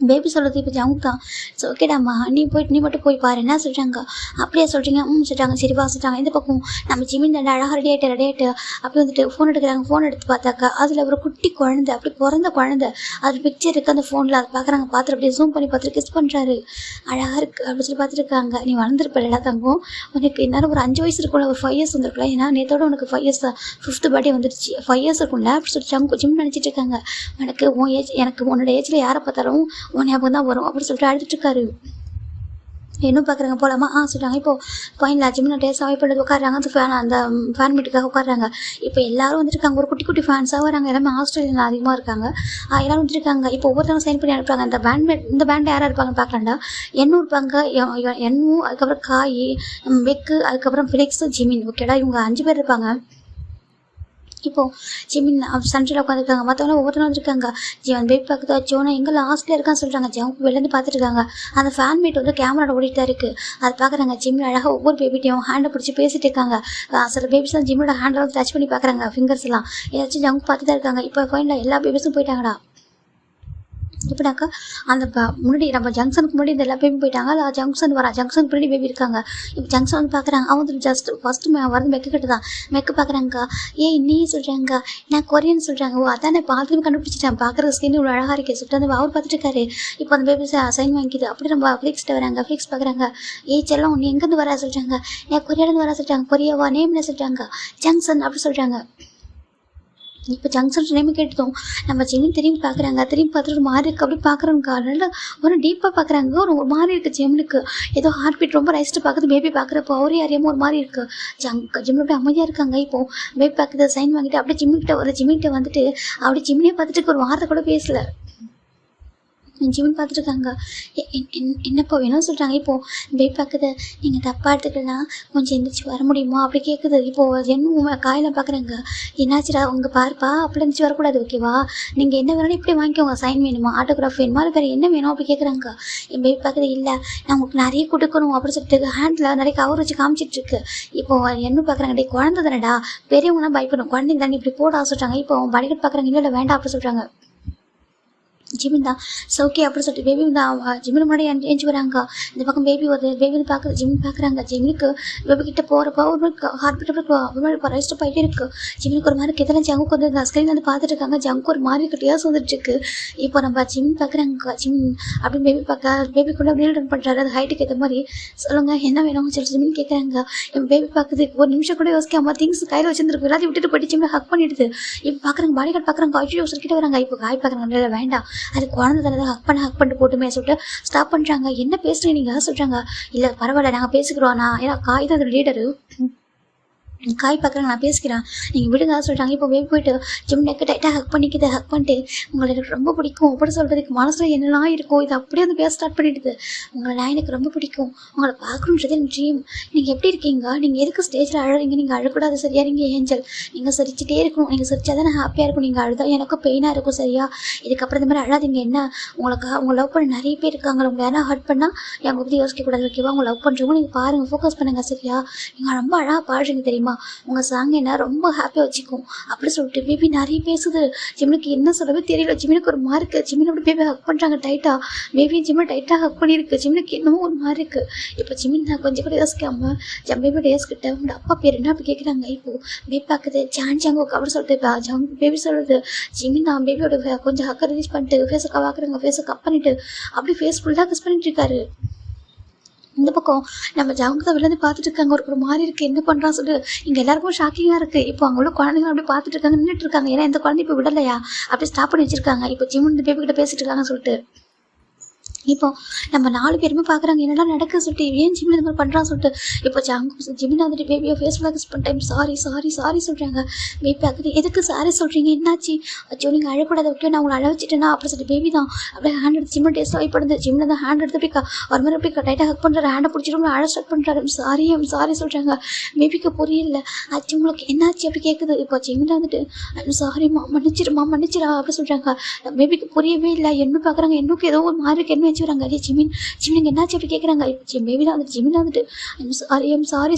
பேபி சொல்கிறது. இப்போ ஜங்கு தான் ஸோ ஓகேடாம்மா நீ மட்டும் போய் பாரு என்ன சொல்கிறாங்க. அப்படியே சொல்கிறீங்க சொல்கிறாங்க. சரி வா சொல்கிறாங்க. இந்த பக்கம் நம்ம ஜிமின் தண்டை அழகாக ரெடி ஆகிட்டு அப்படி வந்துட்டு ஃபோன் எடுக்கிறாங்க. ஃபோன் எடுத்து பார்த்தாக்கா அதில் ஒரு குட்டி குழந்தை அப்படி பிறந்த குழந்தை அது பிக்சர் இருக்குது அந்த ஃபோனில். அதை பார்க்குறாங்க. பார்த்துட்டு அப்படியே ஜூம் பண்ணி பார்த்துட்டு கிஸ் பண்ணுறாரு. அழகாக இருக்குது அப்படின்னு சொல்லி பார்த்துருக்காங்க. நீ வளர்ந்துருப்ப எல்லா தங்கும். உனக்கு என்னாலும் ஒரு 5 வயசு இருக்கும்ல. ஒரு 5 years வந்துருக்கலாம். ஏன்னா நேற்றோட உனக்கு 5 years தான் 5th பர்த்டே வந்துடுச்சு. 5 years இருக்கும்ல அப்படி சொல்லி ஜங்கு ஜிம் நினச்சிட்டு இருக்காங்க. எனக்கு உன்னோட ஏஜில் யாரை பார்த்தாலும் உன் ஞாபகம் தான் வரும் அப்படி சொல்லிட்டு அழுதுட்டு இருக்காரு. இன்னும் பார்க்குறாங்க போகலாமா சொல்கிறாங்க. இப்போது ஃபைனல் ஜிம்மில் டேஸ் அவாய்ட் பண்ணுறது உட்காடுறாங்க. அந்த ஃபேன் மீட்டுக்காக உட்காடுறாங்க. இப்போ எல்லாரும் வந்துருக்காங்க. ஒரு குட்டி குட்டி ஃபேன்ஸாக வராங்க. எல்லாமே ஆஸ்திரேலியன் அதிகமாக இருக்காங்க. எல்லாரும் வந்துருக்காங்க. இப்போ ஒவ்வொருத்தவங்க சைன் பண்ணி அனுப்புறாங்க. இந்த பேண்ட் யாராக இருப்பாங்க பார்க்கலாம்டா. எண்ணூறு இருப்பாங்க. எண்ணூறு, அதுக்கப்புறம் காய், வெக்கு, அதுக்கப்புறம் ஃபிலிக்ஸு, ஜிமின். ஓகேடா, இவங்க 5 பேர் இருப்பாங்க. இப்போது ஜிமின் சென்டரில் உட்காந்துருக்காங்க. மற்றவங்க ஒவ்வொருத்தரும் வந்துருக்காங்க. ஜீவன் பேபி பார்க்குதா ஜோனா எங்கே லாஸ்ட்டில் இருக்கான்னு சொல்கிறாங்க. ஜவுக்கு வெளிலேருந்து பார்த்துருக்காங்க. அந்த ஃபேன் மீட் வந்து கேமராவோட ஓடிட்டு தான் இருக்குது. அது பார்க்குறாங்க. ஜிம்மில் அழகாக ஒவ்வொரு பேபிட்டையும் ஹேண்டை பிடிச்சி பேசிகிட்டு இருக்காங்க. சில பேபிஸ்லாம் ஜிம்மோட ஹேண்டில் வந்து டச் பண்ணி பார்க்குறாங்க. ஃபிங்கர்ஸ்லாம் ஏதாச்சும் ஜவுக்கு பார்த்து தான் இருக்காங்க. இப்போ ஃபைனலாக எல்லா பேபிஸும் போயிட்டாங்கடா. எப்படினாக்கா அந்த முன்னாடி நம்ம ஜங்ஷனுக்கு முன்னாடி இந்த எல்லா பேபி போயிட்டாங்க. ஜங்ஷன் ஜங்ஷனுக்கு முன்னாடி பேபி இருக்காங்க. இப்போ ஜங்ஷன் வந்து பார்க்குறாங்க. அவன் வந்து ஜஸ்ட் ஃபஸ்ட்டு வரது மெக்கு கிட்ட தான். மெக்கு பார்க்குறாங்க. நீ சொல்கிறாங்க நான் கொரியன் சொல்கிறாங்க. அதான் நான் பார்த்துட்டு கண்டுபிடிச்சிட்டேன். பார்க்குற ஸ்கின் இவ்வளோ அழகாக இருக்கே சொல்லிட்டு அந்த அவர் பார்த்துட்டு இருக்காரு. இப்போ அந்த பேபி சைன் வாங்கிக்குது. அப்படி நம்ம ஃப்ளிக்ஸ்கிட்ட வராங்க. ஃப்ளிக்ஸ் பார்க்குறாங்க. செல்லம் நீ எங்கேருந்து வரா சொல்கிறாங்க. கொரியாலேருந்து வரா சொல்கிறாங்க. கொரியாவா நேம் என்ன சொல்கிறாங்க. ஜங்ஷன் அப்படி சொல்கிறாங்க. இப்போ ஜங்ஷன் நேம் கேட்டதும் நம்ம ஜெமின் திரும்பி பார்க்குறாங்க. திரும்பி பார்த்துட்டு ஒரு மாதிரி இருக்குது. அப்படி பார்க்குறவங்க அதனால ஒரு டீப்பாக பார்க்குறாங்க. ஒரு மாதிரி இருக்குது ஜெமினுக்கு. ஏதோ ஹார்ட் பீட் ரொம்ப ரைஸ்ட்டு பார்க்குது. பேபி பார்க்குறப்போ அவரே அறியாமல் ஒரு மாதிரி இருக்குது. ஜிம்மில் அப்படியே அமைதியாக இருக்காங்க. இப்போது பேபி பார்க்குறது சைன் வாங்கிட்டு அப்படியே ஜிம்மிக்கிட்ட வந்துட்டு அப்படியே ஜிம்மினே பார்த்துட்டு ஒரு வார்த்தை கூட பேசலை. ஜிமின் பார்த்துருக்காங்க. என்னப்போ வேணும்னு சொல்கிறாங்க. இப்போது பேபி பார்க்குது. நீங்கள் தப்பாக எடுத்துக்கலாம் கொஞ்சம் எந்திரிச்சு வர முடியுமா அப்படி கேட்குது. இப்போது என்ன காயில் பார்க்குறாங்க. என்னாச்சுடா உங்கள் பாருப்பா அப்படி இருந்துச்சு வரக்கூடாது ஓகேவா. நீங்கள் என்ன வேணும்னு இப்படி வாங்கிக்கோங்க. சைன் வேணுமா ஆட்டோகிராஃப் வேணுமா இல்லை வேறு என்ன வேணும் அப்படி கேட்குறாங்க. என் பேபி பார்க்குது. இல்லை நான் உங்களுக்கு நிறைய கொடுக்கணும் அப்படின்னு சொல்லிட்டு ஹேண்டில் நிறைய கவர் வச்சு காமிச்சிட்ருக்கு. இப்போது என்ன பார்க்குறாங்க. டே குழந்தை தானடா பெரியவங்கன்னா பயப்படும். குழந்தைங்க தானே இப்படி போட சொல்கிறாங்க. இப்போ படிக்கட்டு பார்க்குறாங்க. இல்லை வேண்டாம் அப்படி சொல்கிறாங்க. ஜிமின் தான் ஓகே அப்படின்னு சொல்லிட்டு பேபி வந்து ஜிமின் முன்னாடி ஏஞ்சி வராங்க. இந்த பக்கம் பேபி வருது. பேபி வந்து பார்க்குறது. ஜிமின் பார்க்குறாங்க. ஜிமினுக்கு பேபி கிட்ட போகிறப்ப ஒரு மாதிரி ஹார்ட் பீட் ஒரு மாதிரி ரைஸ்ட்டு போயிட்டே இருக்குது. ஜிமினுக்கு ஒரு மாதிரி இதெல்லாம் ஜங்குக்கு வந்து அந்த ஸ்க்ரீன் வந்து பார்த்துட்டு இருக்காங்க. ஜங்கு ஒரு மாதிரி டேஸ் வந்துட்டு இருக்கு. இப்போ நம்ம ஜிமின் பார்க்குறாங்க. ஜிமின் அப்படின்னு பேபி கூட அப்படி ரன் பண்ணுறாரு. அது ஹைட்டுக்கு ஏற்ற மாதிரி சொல்லுங்கள் என்ன வேணும்னு சொல்லிட்டு ஜிமின் கேட்குறாங்க. என் பேபி பார்க்குது. ஒரு நிமிஷம் கூட யோசிக்காம திங்ஸ் கையில் வச்சுருந்துருக்கு. எல்லாத்தையும் விட்டுட்டு போயிட்டு ஜிமின் ஹக் பண்ணிடுது. இப்போ பார்க்குறாங்க. பாடி கார்டு பார்க்குறாங்க. காய்ச்சி கிட்ட வராங்க. இப்போ காய் பார்க்குறாங்க. இல்லை வேண்டாம் அது குழந்தை தானே ஹக் பண்ணிட்டு போட்டுமே சொல்லிட்டு ஸ்டாப் பண்ணுறாங்க. என்ன பேசுகிறீங்க நீங்கள் சொல்கிறாங்க. இல்லை பரவாயில்ல நாங்கள் பேசிக்கிறோம். ஏன்னா காய் தான் அது லீடரு. காய் பார்க்குறாங்க. நான் பேசிக்கிறேன் நீங்கள் விடுங்க சொல்லிட்டாங்க. இப்போ பேபி போயிட்டு ஜிம் நெக்கு டைட்டாக ஹக் பண்ணிட்டு உங்களை எனக்கு ரொம்ப பிடிக்கும் அப்படி சொல்கிறதுக்கு மனசில் என்னெல்லாம் இருக்கும் இது அப்படியே வந்து பேச ஸ்டார்ட் பண்ணிடுது. உங்களை நான் எனக்கு ரொம்ப பிடிக்கும். உங்களை பார்க்கணுன்றது எனக்கு ட்ரீம். நீங்கள் எப்படி இருக்கீங்க. நீங்கள் எதுக்கு ஸ்டேஜில் அழறீங்க. நீங்கள் அழக்கூடாது சரியா. நீங்கள் ஏஞ்சல் நீங்கள் சிரிச்சிட்டே இருக்கணும். நீங்கள் சிரிச்சா தான் நான் ஹாப்பியாக இருக்கும். நீங்கள் அழுதா எனக்கும் பெயினாக இருக்கும் சரியா. இதுக்கப்புறம் இந்த மாதிரி அழாதீங்க. என்ன உங்களை லவ் பண்ண நிறைய பேர் இருக்காங்க. உங்களை யாரா ஹர்ட் பண்ணால் எங்களை பற்றி யோசிக்கக்கூடாது ஓகேவா. உங்களை லவ் பண்ணுறவங்க நீங்கள் பாருங்கள் ஃபோக்கஸ் பண்ணுங்கள் சரியா. நீங்கள் ரொம்ப அழகாக பாடுறீங்க தெரியுமா. உங்கள் சாங் என்ன ரொம்ப ஹாப்பியாக வச்சுக்கும் அப்படி சொல்லிட்டு பேபி நிறைய பேசுது. ஜிம்னுக்கு என்ன சொல்லவே தெரியல. ஜிம்னுக்கு ஒரு மாதிரி இருக்குது. ஜிம்மின் அப்படி பேபி ஹக் பண்ணுறாங்க டைட்டாக. பேபி ஜிம்மில் டைட்டாக ஹக் பண்ணியிருக்கு. ஜிம்னுக்கு என்னமோ ஒரு மாதிரி இருக்குது. இப்போ ஜிம்மின் நான் கொஞ்சம் கூட யோசிக்காமல் பேபி டேஸ்கிட்ட உங்களோட அப்பா பேர் என்ன அப்படி கேட்குறாங்க. இப்போது பேபி பார்க்குது. ஜாங்கோக்கு அப்படி சொல்லிட்டு பேபி சொல்லுது. ஜிம்மின் நான் பேபியோட கொஞ்சம் ஹக்கை ரிலீஸ் பண்ணிட்டு ஃபேஸை பார்க்குறாங்க. ஃபேஸை கப் பண்ணிவிட்டு அப்படி ஃபேஸ் ஃபுல்லாக கஸ் பண்ணிட்டு இருக்காரு. இந்த பக்கம் நம்ம ஜவுங்க வெளிலேருந்து பார்த்துட்டு இருக்காங்க. ஒரு மாதிரி இருக்குது என்ன பண்ணுறான்னு சொல்லிட்டு இங்கே எல்லாருக்கும் ஷாக்கிங்காக இருக்குது. இப்போ அவங்க உள்ள குழந்தைங்க அப்படி பார்த்துட்டு இருக்காங்க நின்றுட்டு இருக்காங்க. ஏன்னா இந்த குழந்தை இப்போ விடலையா அப்படி ஸ்டாப் பண்ணி வச்சிருக்காங்க. இப்போ ஜிம் இந்த பேபி கிட்ட பேசிட்டு இருக்காங்கன்னு சொல்லிட்டு இப்போ நம்ம 4 பேருமே பார்க்குறாங்க என்னடா நடக்குது சொல்லிட்டு ஏன் ஜிம்மில் இந்த மாதிரி பண்ணுறான்னு சொல்லிட்டு இப்போ ஜிம்மில் வந்துட்டு பேபியை ஃபேஸ்புல்லாக கிஸ் பண்ண டைம் சாரி சொல்கிறாங்க. பேபி பார்க்குது. எதுக்கு சாரி சொல்கிறீங்க என்னாச்சு. அச்சோ நீங்கள் அழக்கூடாது ஓகே நான் உங்களை அழ வச்சுட்டேன்னா அப்படி சொல்லிட்டு பேபி தான் அப்படியே ஹேண்ட் எடுத்து ஜிம்மில் டேஸ்ட் ஆகிப்படுது. ஜிம்மில் தான் ஹேண்ட் எடுத்து போய் ஒரு மாதிரி போய் டைட்டாக ஹக் பண்ணுறாரு. ஹேண்டை பிடிச்சிட்டு அழ ஸ்டார்ட் பண்ணுறாரு. சாரி சொல்கிறாங்க. பேபிக்கு புரியல. ஆச்சு உங்களுக்கு என்னாச்சு அப்படி கேட்குது. இப்போ ஜிம்மில் வந்துட்டு சாரிம்மா மன்னிச்சிடா அப்படி சொல்கிறாங்க. பேபிக்கு புரியவே இல்லை. என்ன பார்க்குறாங்க. என்னுக்கு ஏதோ ஒரு மாதிரி இருக்கு என்ன வச்சு வராங்க. அதே ஜிமின் என்னாச்சு அப்படி கேட்குறாங்க. இப்போ பேபியில் வந்துட்டு ஜிமின் வந்துட்டு சாரி